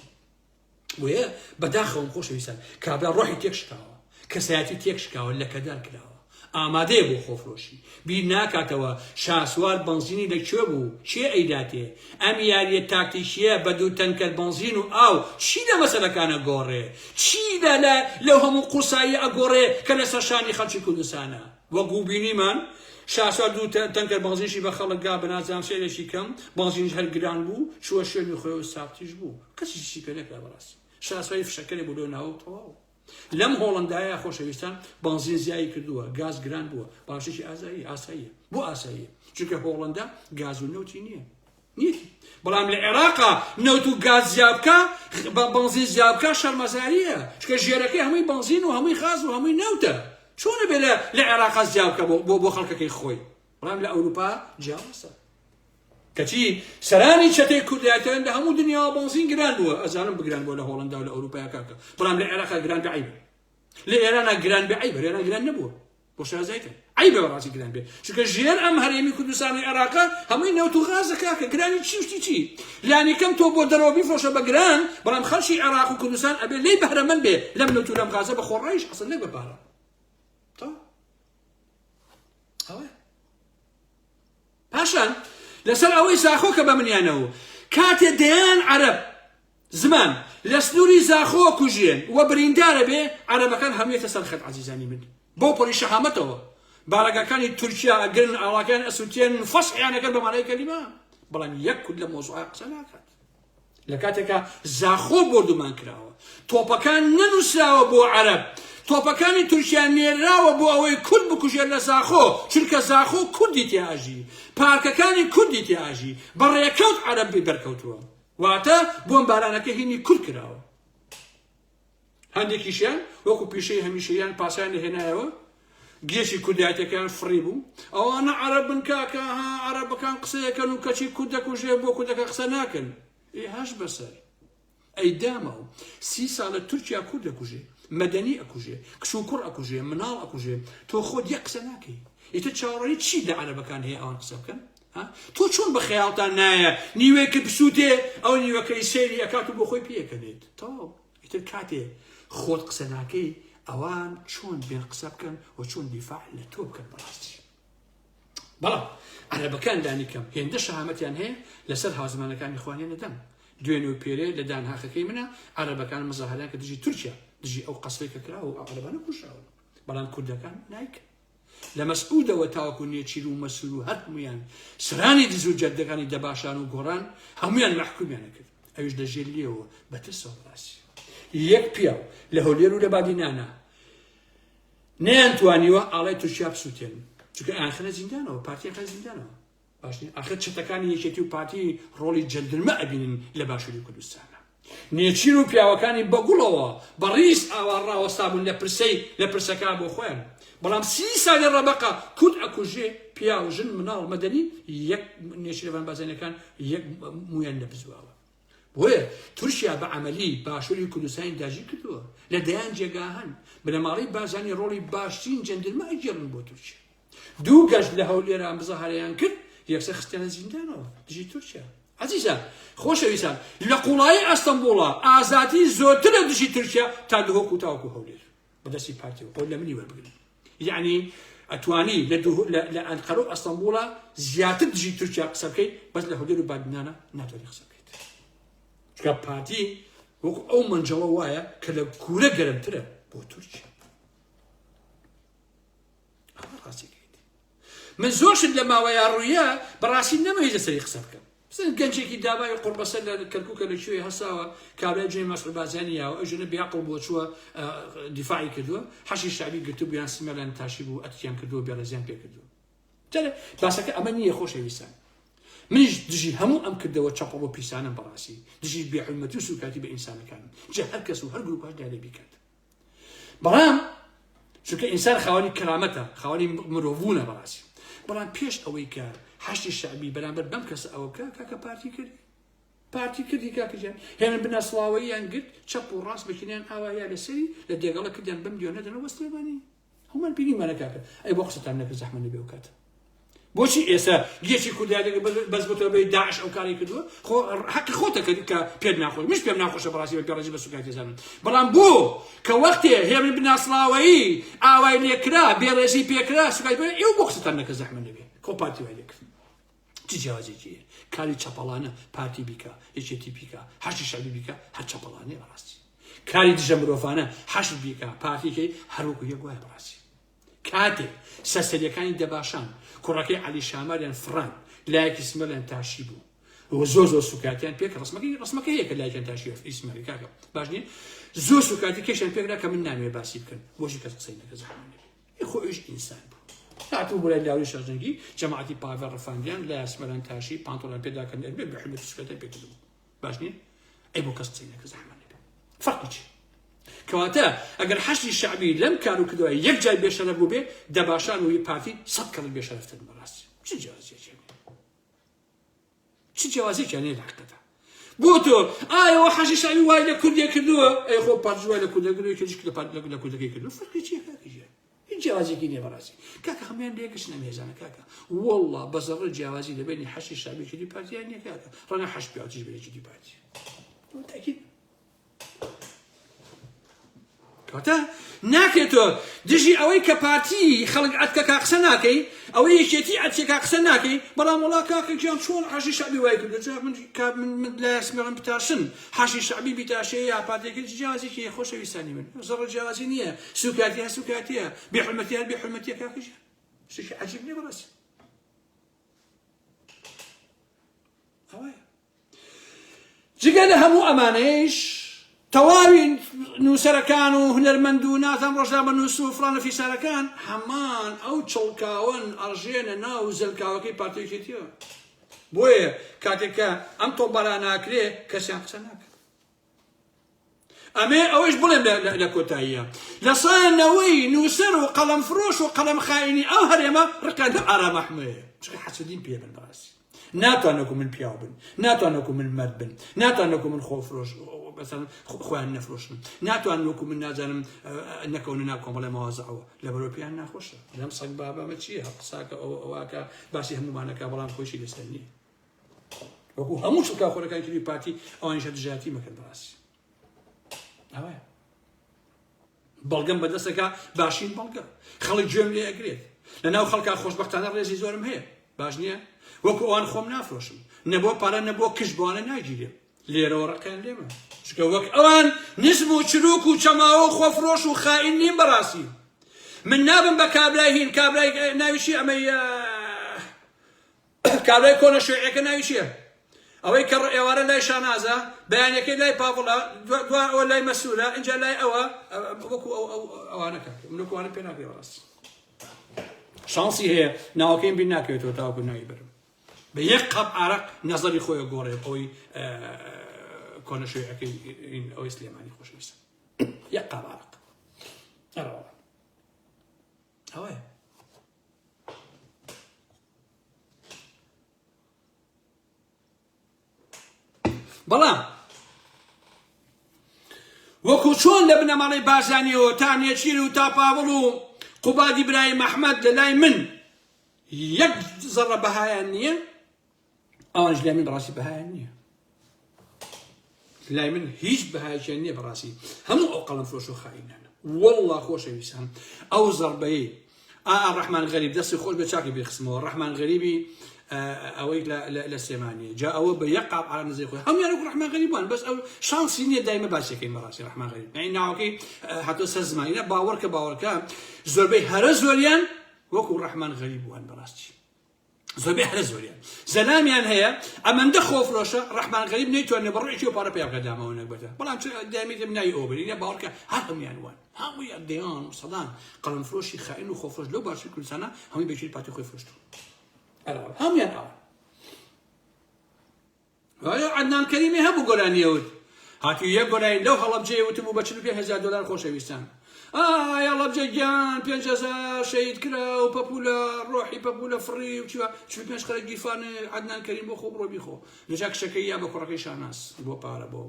وەیە بەداخەوم خۆشەویستان کابرا ڕۆحی تێکشکاوە کەسایەتی تێکشکاوە لەکەدار کراوە ئامادەیە بۆ خۆفرۆشی بیر ناکاتەوە شاسوار بەنزینی لەکوێ بوو چێ ئەیداتێ ئەم یاریە تاکتیکیە بە دوو تەنکەر بەنزین و ئاو چی لە مەسەلەکانە گۆڕێ چی لەو هەموو قورسایی ئەگۆڕێ کە لەسەر شانی خەڵکی کوردستانە وەکو بینیمان شاسوار دوو تەنکەر بەنزینشی بە خەڵکگا بەنازام سێرێکی کەم بەنزینش هەر گران بوو چووە شوێنی خۆی ساختیش بوو کەسیشی پێ نەکرا بەڕاستی شاسواری فشەکەرێ بوو لەو ناوە تەواو لەم هۆڵندایە خۆشەویستان بەنزین زیایی کردووە گاز گران بووە باشێکی ئاساییە بۆ ئاساییە چونکە هۆڵندا گاز و نەوتی نییە نیەتی بەڵام لە عێراقا نەوت و گاز زیابکە بەنزین زیابکە شەرمەزاریە چونکە ژێرەکەی هەمووی بەنزین و هەمووی غاز و هەمووی نەوتە چۆنە بێ لە عێراقا زیابکە بۆ خەڵکەکەی خۆی بەڵام لە ئەوروپا جیاوازە کەچی سەرانی چەتەی کوردایەتەوە لە هەموو دنیا بەنزین گران بووە ئەزانم بگران بۆ لە هۆڵندا و لە ئەوروپای کاکە بەڵام لە عێراقا گران بە عیبە لە ئێرانە گران بە عیبە لە ئێران گران نەبووە بۆ شازایکە عیبە بەڕاستی گران بێ چونکە ژێر ئەم هەرێمی کوردستانی عێراقا هەمووی نەوت و غازە کاکە گرانی چی شتی چی لانی کەم تۆ بۆ دەرەوە بیفرۆشە بە گران بەڵام خەڵکی عێراق و کوردستان ئەبێ لێی بەهرەمەند بێ لەم نەوت و لەم غازە بە خۆڕایش ئەسڵ نەک بەپارە پاشان لەسەر ئەوەی زاخۆ کە بە منیانەوە کاتێ دەیان عەرەب زمان لە سنووری زاخۆ کوژێن وە بریندارە بێ عەرەبەکان هەموویەتە سەر خەت عەزیزانی من بۆ پۆلی شەهامەتەوە بارەگەکانی تورکیا ئەگرن ئاڵاکان ئەسووتێن فەسحیانەکەن بە مانای کەلیمە بەڵام یەک کورد لە مۆزوعە قسە ناکات لە کاتێکە زاخۆ بۆردومان کراوە تۆپەکان نەنووسراوە بۆ عەرەب تۆپەکانی تورکیا نێراوە بۆ ئەوەی کورد بکوژێت لە زاخۆ چونکە زاخۆ کوردی تیاژی پارکەکانی کوردی تیاژی بە ڕێکەوت عەرەبی بەرکەوتووە واتە بۆم بارانەکە هینی کورد کراوە هەندێکیشیان وەکو پیشەی هەمیشەیان پاسیان لەهێنایەوە گێشی کوردایەتەکان فڕی بوو ئەوانە عەرەبن کاکە عەرەبەکان قسەیەکەن و کەچی کورد دەکوژێ بۆ کوردەکە قسە ناکەن هەش بەسەر ئەی دامە و 30 ساڵە تورکیا کورد دەکوژێ مەدەنی ئەکوژێ کچ و کوڕ ئەکوژێ مناڵ ئەکوژێ تۆ خۆت یەک قسە ناکەی ئیتر چاوەڕێی چی لە عەرەبەکان هەیە ئەوان قسە بکەن تۆ چۆن بە خەیاڵتان نایە نیوەیەکە بسووتێ ئەو نیوەکەی سێری ئەکات و بۆ خۆی پێکەنێت تەواو ئیتر کاتێ خۆت قسە ناکەی ئەوان چۆن بێن قسە بکەن و چۆن دیفاع لە تۆ بکەن بەڕاستی بەڵام عەرەبەکان دانی کەم هێندە شەهامەتیان هەیە لەسەر هاوزمانەکانی خۆیان دەدەن دوێنێ و پێرێ لە دانهاخەکەی منە عەرەبەکان مەزاهەران کە دژی تورکیا دژی ئەو قەسەی کە کراوە و عەرەبانە کوشاوە بەڵام کوردەکان نایکەن لە مەسعودەوە تاوەکو نێچیر و مەسوول و هەرمویان سرانی دز و جەدەکانی دەباشان و گۆڕان هەمویان مەحکومیانە کرد ئەویش دەژێر لێەوە بەترسەوە ڕاستی یەک پیاو لە هەولێر و لە بادینانە نەیانتوانیوە ئاڵای تورکیا بسووتێن چونکە ئاخرە زیندانەوە پارتیەکە زیندانەوە باشنی ئاخر چەتەکانی یەکێتی و پارتی ڕۆڵی جەندرمە ئەبینن لە باشووری کوردستانە نێچیر و پیاوەکانی بەگوڵەوە بە ڕیس ئاوەڕاوەستابوون لە پرسەکە بۆ خۆیان بەڵام 30 ساڵی ڕەبەقە کورد ئەکوژێ پیا و ژن مناڵ مەدەنی یەک نێچیرەوان بازانەکان یەک مویان لەبزواوە بۆیە تورکیا بە عەمەلی باشووری کوردستانی داژی کردووە لە دەیان جێگا هەن بنەماڵی بازانی ڕۆڵی باشترین جەندرمە ئەگێڕن بۆ تورکیا دوو گەشت لە هەولێران بزەهارەیان کرد یەکسەر خستیانە زیندانەوە دژی تورکیا عزیزان خۆشەویستان لە قوڵایی ئەستەمبوڵە ئازادی زۆرترە دژی تورکیا تا دهۆک و تاوەکو هەولێر بەدەستی پارتیەوە بۆ لە منی وەربگرن یعنی ئەتوانی لە ئەنقەرە و ئەستەمبوڵە زیاتر دژی تورکیا قسە بکەی بەس لە هەولێر و بادنانە ناتوانێت قسە بکەیت چونکە پارتی وەکو ئەو منجەڵە وایە کە لە کوورە گەرمترە بۆ تورکیا من زۆر شت لە ماوەیە ڕوویە بەڕاستی نەمەوێت لەسەری قسە بکەم گەنجێکی دابای قوربەسەر لە کەرکووکە لەکوێ هەساوە کابرای جێی مەسعود بازانیەوە ئەو ژنە بیاقڵ بۆ چووە دیفاعی کردووە حەشی شعبی گرتو بویان سمێڵیان تاشی بوو ئەتکیان کردووە بێڕێزیان پێ کردووە باسەکە ئەمە نییە خۆشەویستان منیش دژی هەموو ئەم کردەوە چەپڵ و پیسانم بەڕاستی دژی بێحرمەتی و سوکاتی بە ئینسانەکان جا هەر کەس و هەر گروپاش دایە بیکات بەڵام چونکە ئینسان خاوەنی کەرامەتە خاوەنی مرۆڤوونە بەڕاستی بەڵام پێش ئەوەی کە حەشتی شعبی بەرامبەر بەم کەس ئەوە کاکە پارتی کردی کاکەجان هێنن بنا سڵاوەییان گرت چەپ و ڕاست بەکینیان ئاوایە لەسەری لە دێگەڵە کردیان بەم دیۆنەدەنەوە وەستێبانی هەمومان بینیمانە کاکە ئەی بۆ قسەتان نەکە زەحمە نەبێ و کاتە بۆچی ئێستا گێکی کوردایەکە بەس بۆ تۆ بەی داعش ئەو کاری کردووە خۆ حەقی خۆتە کە پێت ناخۆش مش پێم ناخۆشە بەڕاستی بە پێڕێژی بە سوکاتی زانن بەڵام بۆ کە وەختێ هێمن بنا سڵاوەیی ئاوای لێکرا بێڕێژی پێکرا سوکاتی بێ ئێوە بۆ قسەتان نەکە زەحمە نەبێ خۆ پارتی وای لێکرد چی جیاوازێکیە کاری چەپەڵانە پارتی بیکە یەکێتی بیکە حەشی شعبی بیکە هەر چەپەڵانەیە بەڕاستی کاری دژە مرۆڤانە حەشت بیکە پارتیکەی هەروەکو یەک وایە بەڕاستی کاتێک سەرسەریەکانی دەباشان کوڕەکەی عەلی شاماریان فڕان لایەکی سمەلیان تاشی بوو زۆر سوکاتیان پێکە ڕسمەکە هەیە کە لایەکیان تاشی ئیسمەلی کاکە باش نییە زۆر سوکاتی کێشیان پێکرا کە من ناموێ باسی بکەن بۆشی کەس قسەی نەکە زەحمە نەبێ خۆ ئەویش ئینسان بوو هاتوو بۆ لای لاوی شەرجەنگی جەماعەتی پاڤێ ڕەفاندیان لای ئەسمەران تاشی پانتۆڵان پێداکەن بێ بە حرمەتی سوکاتیان پێکردبوو باش نییە ئەی بۆ کەس قسەی نەکە زەحمە نەبێ فەرقی چی کەواتە ئەگەر حەشتی شعبی لەم کار و کردەوە یەک جای بێشەرەف بوو بێ دەباشان و پارتی 100 کەڵک بێشەرەفتر بەڕاستی چی جیاوازێکیان هەیە لە حقیقەتە بۆ تۆ ئایەوە حەشی شعبی وای لە کوردیە کردووە ئەی خۆ پارتی وای لە کوردە کردووە کەجیش لە کوردەکەی کردووە فەرقی چییە کاکەجیان هیچ جیاوازێکی نییە بەڕاستی کاکە هەمویان لێکش نەمێزانە کاکە وەڵڵا بەزەڕە جیاوازی لەبینی حەشی شعبی کردی پارتیان نییە کاکە ڕەنگە حەش پیاوەتیش بێ کردی پارتی تاکید کەواتە ناکرێتەوە دژی ئەوەی کە پارتی خەڵک ئەتکە قسە ناکەی ئەوەی یەکێتی ئەتکە قسە ناکەی بەڵام وڵا کاکە گیان چۆن حەشی شعبی وای کردو من لای سمێڵم بتاشن حەشی شعبی بیتاشەیە یا پارتێکی جیاوازێکی خۆشەویستانی من زەڕە جیاوازی نییە سوکاتی سوکاتیە بێحورمەتی بێحورمەتیە کاکەجیان شتێکی عەجیب نییە بەڕاستی ئەوەیە جگە لە هەموو ئەمانەیش تەواوی نووسەرەکان و هونەرمەند و ناتان ڕۆژنامە نووس و فڵانە فیسارەکان هەمان ئەو چڵکاوەن ئەڕژێنە ناو زەلکاوەکەی پارتێکێتیەوە بۆیە کاتێککە ئەم تۆمبارە ناکرێ کەسیان قسە ناکات ئەمێ ئەوەش بڵێم لە کۆتاییە لە سانەوەی نووسەر و قەڵەم فرۆش و قەڵەم خاینی ئەو هەرێمە ڕقان لە ئارامەحمەیە چکە حەسەدین پێ بن بەڕاستی ناتوانەکو من پیاو بن ناتوانەکو من مەرد بن ناتوانەکو من خۆفرۆش خۆیان نەفرۆشن ناتوان وەکو من نازانم نەکەونە ناو کۆمەڵێ مەوازەعەوە لەبەرەوە پێیان ناخۆشە لەم سەگ بابەمە چییە قساکە ئەوواکە باسی هەمومانەکە بەڵام خۆشی لەسەر نییە وەکو هەموو شڵکاخۆرەکانی کردی پارتی ئەوانیشە دژاتی مەکرد بەڕاستی ئەوەیە بەڵگەم بەدەستەکە باشین بەڵگە خەڵک گوێم لێ ئەگرێت لەناو خەڵکا خۆشبەختانە ڕێزی زۆرم هەیە باش نییە وەکو ئەوان خۆم نافرۆشم نەبووە پارە نەبووە کشت بوانە ناگیرێ لێرەوە ڕقیان لێمە چکە وەک ئەوان نسب و چروک و چەماوە و خۆفرۆش و خائین نیم بەڕاستی من نابم بە کابرای هین کابرای ناویشی ئەمەی کابرای کۆنە شوێعەکە ناویشیە ئەوەی کە ئێوارە لای شانازە بەیانەکەی لای پاوڵە دوای ئەوە لای مەسوولە اینجا لای ئەوە وەکو ئەوانەکە منوەکوانە پێ ناکرێ بەڕاستی شانسی هەیە ناوەکەیم بین ناکەوێتەوە تاوەکو ناوی برم بە یەک قەپ عارەق نەزەری خۆیە گۆڕێ ئەوەی کۆنە شوێعەکەی ئەوەی سلێمانی خۆشەویستە یەک قەپ عارەق ئەوەیە بەڵام وەکو چۆن لە بنەماڵەی بارزانیەوە تا نێچیر و تا پاوڵ و قوبادی برای مەحمەد لە لای من یەک زەڕە بەهایان نییە ئەوانش لای من بەڕاستی بەهایان نییە لای من هیچ بەهایەکیان نییە بەڕاستی هەموو ئەو قەڵەم فرۆش و خائینانە وەڵڵا خۆشەویستان ئەو زەڕبەیەی ڕەحمان غەریب دەستی خۆش بە چاکی بێخستمەوە ڕەحمان غەریبی ئەوەی لە سلێمانیە جا ئەوە بە یەک قاپ عارە نزەی خۆی هەمویان وەکو ڕەحمان غەریبوان بەس ئەو شانسی نییە دایمە باسیەکەی بەڕاستی ڕەحمان غەریب یعنی ناوەکەی هاتۆ سەر زمانیە باوەڕکە زۆربەی هەرە زۆریان وەکو ڕەحمان غەریب بووان بەڕاستی زۆربەی هەرە زۆریان زەلامیان هەیە ئەمەندە خۆفرۆشە ڕەحمان غەریب نەیتوانێت بەڕێکی و پارە پێ بکەدامەوە نەکبەتە بەڵام دامیتم ناوی ئەوە بەرینە باوەڕکە هەر هەمویان وان هەموویان دەیان و سەدان قەڵەمفرۆشی خائین و خۆفرۆش لەو باشووری کوردستانە هەمووی بەشیر پارتی خۆی فرۆشتووە هەمویان ئەوە عەدنان کەریمی هەبوو گۆرانیەوت هاتووی یەک گۆرانی لەو هەڵەبجەیە وتبوو بە 45,000 دلار خۆشەویستان هەڵەبجە گیان 5,000 شەهید کرا و پەپولە ڕۆحی پەپولە فڕی و چیوە 45 خەرە گیرفانە عەدنان کەریم بۆ خۆ بڕۆ بیخۆ لەجا کشەکەی یا بە کوڕەکەی شاناس بۆ پارە بۆ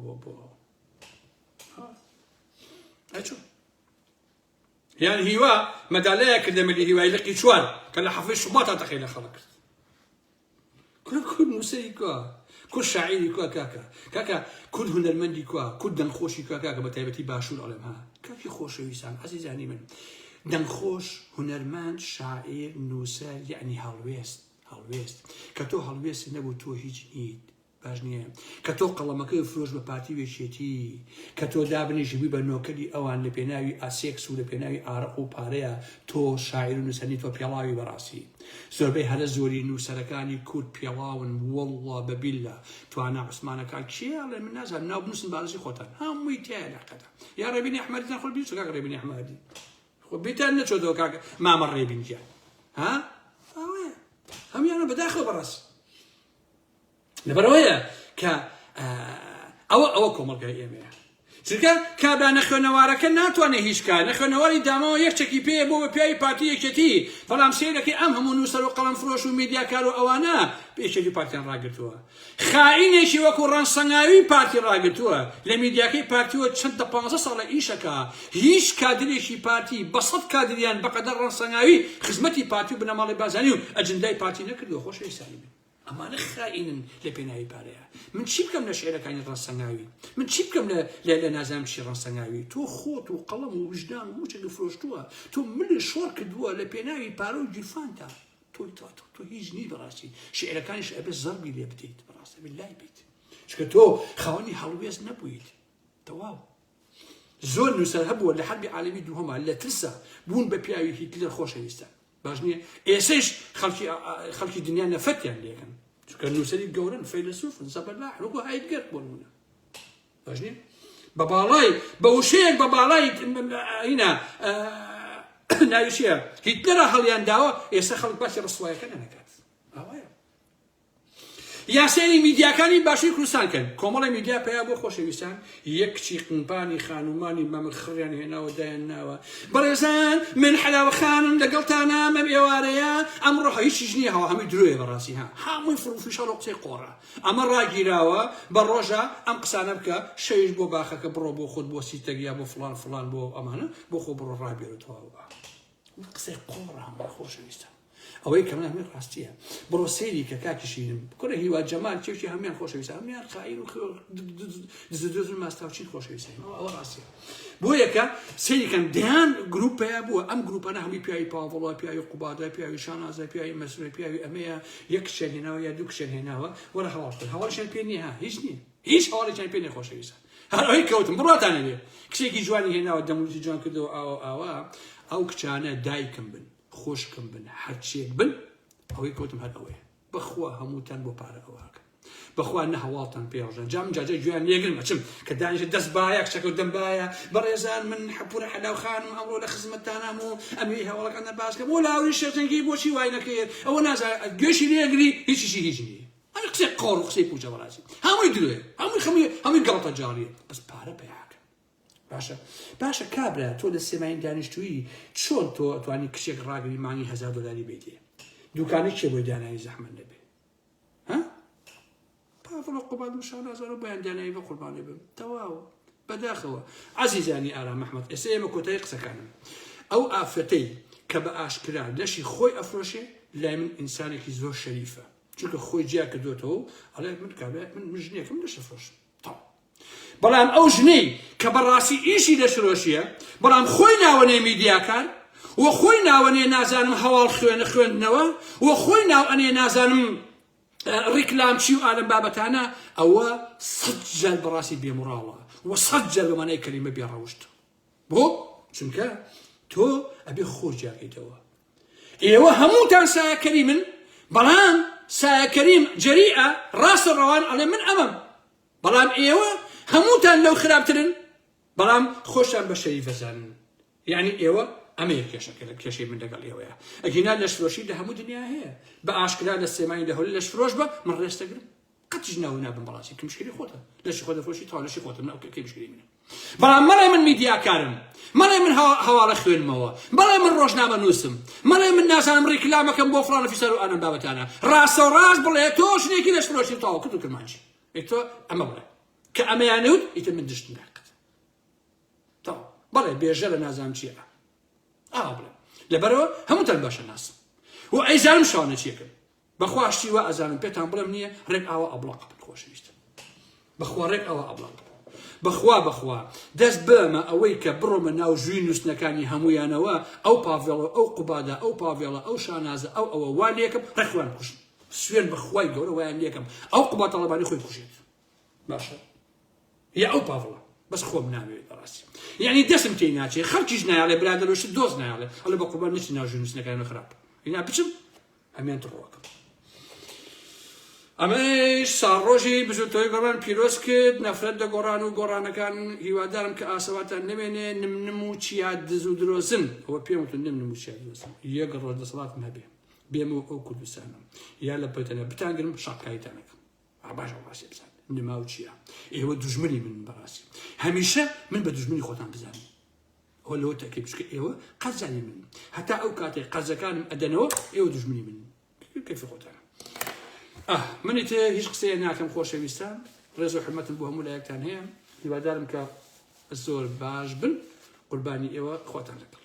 ئەچۆ یان هیوا مەدالەیە کردە مەلی هیوای لقی چوار کە لە حەفەی شوبات تەقی لە خەڵک کرد کورد نووسەری کووە کورد شاعیری کووە کاکە کورد هونەرمەندی کووە کورد دەنگخۆشی کووە کاکە بە تایبەتی باشوور ئەڵێم ها کاکی خۆشەویستان عەزیزانی من دەنگخۆش هونەرمەند شاعیر نووسەر یعنی هەڵوێست کە تۆ هەڵوێست نەبوو تۆ هیچ نیت باش نییە کە تۆ قەڵەمەکەی فرۆش بە پارتی وێچێتی کە تۆ دابنیژی بووی بە نۆکەری ئەوان لە پێناوی ئاسێکس و لە پێناوی ئارەق و پارەیە تۆ شاعیر و نووسەرنی تۆ پێڵاوی بەڕاستی زۆربەی هەرە زۆری نووسەرەکانی کورد پێڵاون وەڵڵا بەبیللا توانە عوسمانەکان کێڵێ من نازانم ناو بنووسن بارزی خۆتان هەمووی تایە لەقەدا یا ڕێبینی ئەحمەدیتان خۆ بیست کاکە ڕێبینی ئەحمەدی خۆ بیتان نەچۆتەوە کاکە مامە ڕێبینیان ها ئەوەیە هەمویانە بەداخەوە بەڕاست لەبەرەوەیە کە ئەوە کۆمەڵگای ئێمەیە چونکە کابرا نەخوێنەوارەکە ناتوانێت هیچ کار نەخوێنەواری داماوە یەکچێکی پێ بۆ بە پیاوی پارتی یەکێتی بەڵام سێرەکەی ئەم هەموو نووسەر و قەڵەمفرۆش و میدیاکار و ئەوانە پێشێکی پارتیان ڕاگرتووە خائینێکی وەکو ڕەنسەنگاوی پارتی ڕاگرتووە لە میدیاکەی پارتیوە چەندە 15 ساڵە ئیشەکە هیچ کادرێکی پارتی بە 100 کادریان بەقەدەر ڕەنسەنگاوی خزمەتی پارتی و بنەماڵی بازانی و ئەجندای پارتی نەکردووە خۆشەویستانی من ئەمانە خائینن لە پێناوی پارەیە من چی بکەم لە شعرەکانی ڕەنسەنگاوی من چی بکەم لە نازانم چی ڕەنسەنگاوی تۆ خۆت و قەڵەم و وجدان و هەموو فرۆشتووە تۆ ملی شۆڕ کردووە لە پێناوی پارە و گیرفانتە تۆ هیچ نی بەڕاستی شعرەکانیش ئەبێ زەربی لێ بدەیت بەڕاستە بلای بیت چکە تۆ خاوەنی هەڵوێست نەبوویت تەواو زۆر نووسەر هەبووە لە حەربی عالەمی دووهەما لە ترسە بوون بە پیاوی هیتلەر خۆشەویستە باش نییە ئێسش خەڵکی دنیا نەفەتیان لێکن چونکە نووسەری گەورن فەیلسوفن زەبەرلاح وەکو هایدگەر بۆ نمونە باش نییە بە باڵای بە وشەیەک بە باڵای هینە ناویشیە هیتلەرە هەڵیان داوە ئێستا خەڵک باسی ڕسوایەکە نەکات ئەوەیە یاسێری میدیاکانی باشووری کوردستان کرد کۆمەڵی میدیا پێیا بۆ خۆشەویستان یەک کچی قنپانی خانومانی مەمەد خڕیان هێناوە دایانناوە بەڕێزان من حەلاوە خانم لەگەڵتانە مەم ئێوارەیە ئەمڕۆ هیچیش نییە هەوا هەمووی درۆیە بەڕاستی ها هەمووی فڕوفیشەڵ و قسەی قۆڕە ئەمە ڕاگیراوە بە ڕۆژە ئەم قسانە بکە شەویش بۆ باخەکە بڕۆ بۆ خۆت بۆ سیتەگیا بۆ فڵان بۆ ئەمانە بۆ خۆ بڕۆ ڕابێرەوە قسەی قۆڕە هەمووی خۆشەویستە ئەوەی کە من هەمووی ڕاستیە بڕۆ سەیری کە کاکیشینم کوڕە هیوا جەمال کێشی هەمویان خۆشەویستە هەمویان خائین و دزدۆزن ماستاوچین خۆشەویستە ئەوە ڕاستیە بۆ یەکە سەیریکەن دەیان گروپەیە بووە ئەم گروپانە هەمووی پیاوی پاڤڵە پیاوی قوبادە پیاوی شانازە پیاوی مەسرۆی پیاوی ئەمەیە یەک کچێن هێناوە یا دوو کچێن هێناوە وەرە هەواڵ کرد هەواڵیشیان پێ نییە هیچ نییە هیچ هەواڵێکیان پێ نییە خۆشەویستە هەر ئەوەی کەوتم بڕاتانە لێ کچێکی جوانی هێناوە دەموروتی جوان کردەوە ئاوا ئەو کچانە دایکم بن خۆشکم بن هەرچێک بن ئەوەی کەوتم هەر ئەوەیە بەخوا هەمووتان بۆ پارە ئەوواکە بەخوا نە هەواڵتان پێڕژن جام جاجە گویان لێگرن مەچم کە دانیشە دەست باە کچەکە و دەمبایە بەڕێزان من حەپورە حەلاو خانم ئەمڕۆ لە خزمەتتانام و ئەمەی هەواڵەکانە باسکە بۆ لاوری شێرجەنگی بۆچی وای نەکرد ئەوە نازانێت گوێشی لێگری هیچیشی هیچ نییە ئەمە قسەی قۆڕ و قسەی پوچە بەڕاستی هەمووی درۆیە هەمووی گەڵتە جاڕیە بەس پارە پێیاکە باشە کابرا تۆ لە سێماین دانیشتووی چۆن تۆ توانی کچێک ڕاگری مانگی 1000 دلاری بیتێ دوکانی چێ بۆی دانایی زەحمەت نەبێ ها پاڤڵە قوباد و شانازەرە بۆیان دانایی بە قوربانێ بم تەواوە بەداخەوە عەزیزانی ئارام ئەحمەد ئێستا ئێمە کۆتایی قسەکانم ئەو ئافرەتەی کە بە ئاشکرا لەشی خۆی ئەفرۆشێ لای من ئینسانێکی زۆر شەریفە چونکە خۆی جیا کردوێتەوە ئەڵێ من کابرا من ژنێکم لەش ئەفرۆشم بەڵام ئەو ژنەی کە بەڕاستی ئیشی دەشرۆشیە بەڵام خۆی ناوەنێ میدیاکان و خۆی ناوەنێ نازانم هەواڵ خوێندنەوە و خۆی ناوەنێ نازانم ڕیکلام چی و ئالەم بابەتانە ئەوە 100 جار بەڕاستی بێموڕاوە و 100 جار بەمانای کەلیمە بێڕەوشت بۆ چونکە تۆ ئەبێ خۆ جیاکەیتەوە ئێوە هەمووتان سایەکەری من بەڵام سایەکەریم جەریئە ڕاستە ڕەوان ئەڵێ من ئەمەم بەڵام ئێوە هەمووتان لەو خراپترن بەڵام خۆشتان بە شەریفەزانن یعنی ئێوە ئەمە کێشەکە لە کێشەی من لەگەڵ ئێوەیە ئەگینا لەشفرۆشی لە هەموو دنیا هەیە بە ئاشکرا لە سێمانی لە هەولی لەشفرۆش بە من ڕێستەگرم قەتیش ناو نابم بەڵاسی کە مشکلی خۆتە لەشی خۆ دەفرۆشی تاوا لەشی خۆتم ناوکەکەی مشکلی منە بەڵام مەڵێ من میدیاکارم مەڵێ من هەواڵە خوێنمەوە بەڵێ من ڕۆژنامە نووسم مەڵێ من نازانم ڕێکلامەکەم بۆ فڵان ئۆفیسەر و ئەنەم بابەتانە ڕاستە و ڕاست بڵێ تۆ شتێکی لەشفرۆشی تاوا کرد و کرمانجی تۆ ئەمە بڵێ کە ئەمەیانەوت ئیتر من دشتم ناکەت تاوا بەڵێ بێژە لە نازانم چییە بڵێ لەبەرەوە هەمووتان باشە ناسم و ئەیزانم شانە چیەکەم بەخوا شتی وا ئەزانم پێتان بڵێم نییە ڕێک ئاوە ئەبڵاق بن خۆشەویستم بەخوا ڕێک ئەوە ئەبڵاق بەخوا دەست بەمە ئەوەی کە بڕۆمە ناو ژووی نووسنەکانی هەمویانەوە ئەو پاڤێڵە ئەو قوبادە ئەو پاڤێڵە ئەو شانازە ئەوە وا لێکم ڕێکوان کوشن سوێن بەخوای گەورە وایان لێکم ئەو قوبات تەڵەبانی خۆی کوژێت باشە یا ئەو پاڤڵە بەس خۆم نامەوێت بەڕاستی یعنی دەستم تێی ناچێت خەڵکیش نایاڵێ برادەرۆشت دۆست نایاڵێ ئەڵێ بە قوربان نەچی ناو ژووی نووسنەکانی خراپ هینا بچم ئەمیان تڕۆکەم ئەمەش ساڕۆژی بزوتۆی گۆڕان پیرۆز کرد نەفرەت لە گۆڕان و گۆڕانەکان هیوادارم کە ئاسەواتان نەبێنێ نم و چیا دز و درۆزن ئەوە پێم وتون نم و چیا درۆزن یەک ڕۆدەسەڵاتم هەبێ بێمە ئەو کوردستانم یا لە پەتەنە بتانگرم شاقایتانەکەم باشە باسی بزان نما و چیا ئێوە دوژمنی من بەڕاستی هەمیشە من بە دوژمنی خۆتان بزانم ئەوە لەوە تەکیب بچکە ئێوە قەزانی من هەتا ئەو کاتێک قەزەکانم ئەدەنەوە ئێوە دوژمنی من کەیفی خۆتانە منیت هیچ قسەیە ناکەم خۆشەویستان ڕێز و حرمەتم بۆ هەموو لایەکتان هەیە هیوادارم کە زۆر باش بن قوربانی ئێوە خۆتان لەگەڵ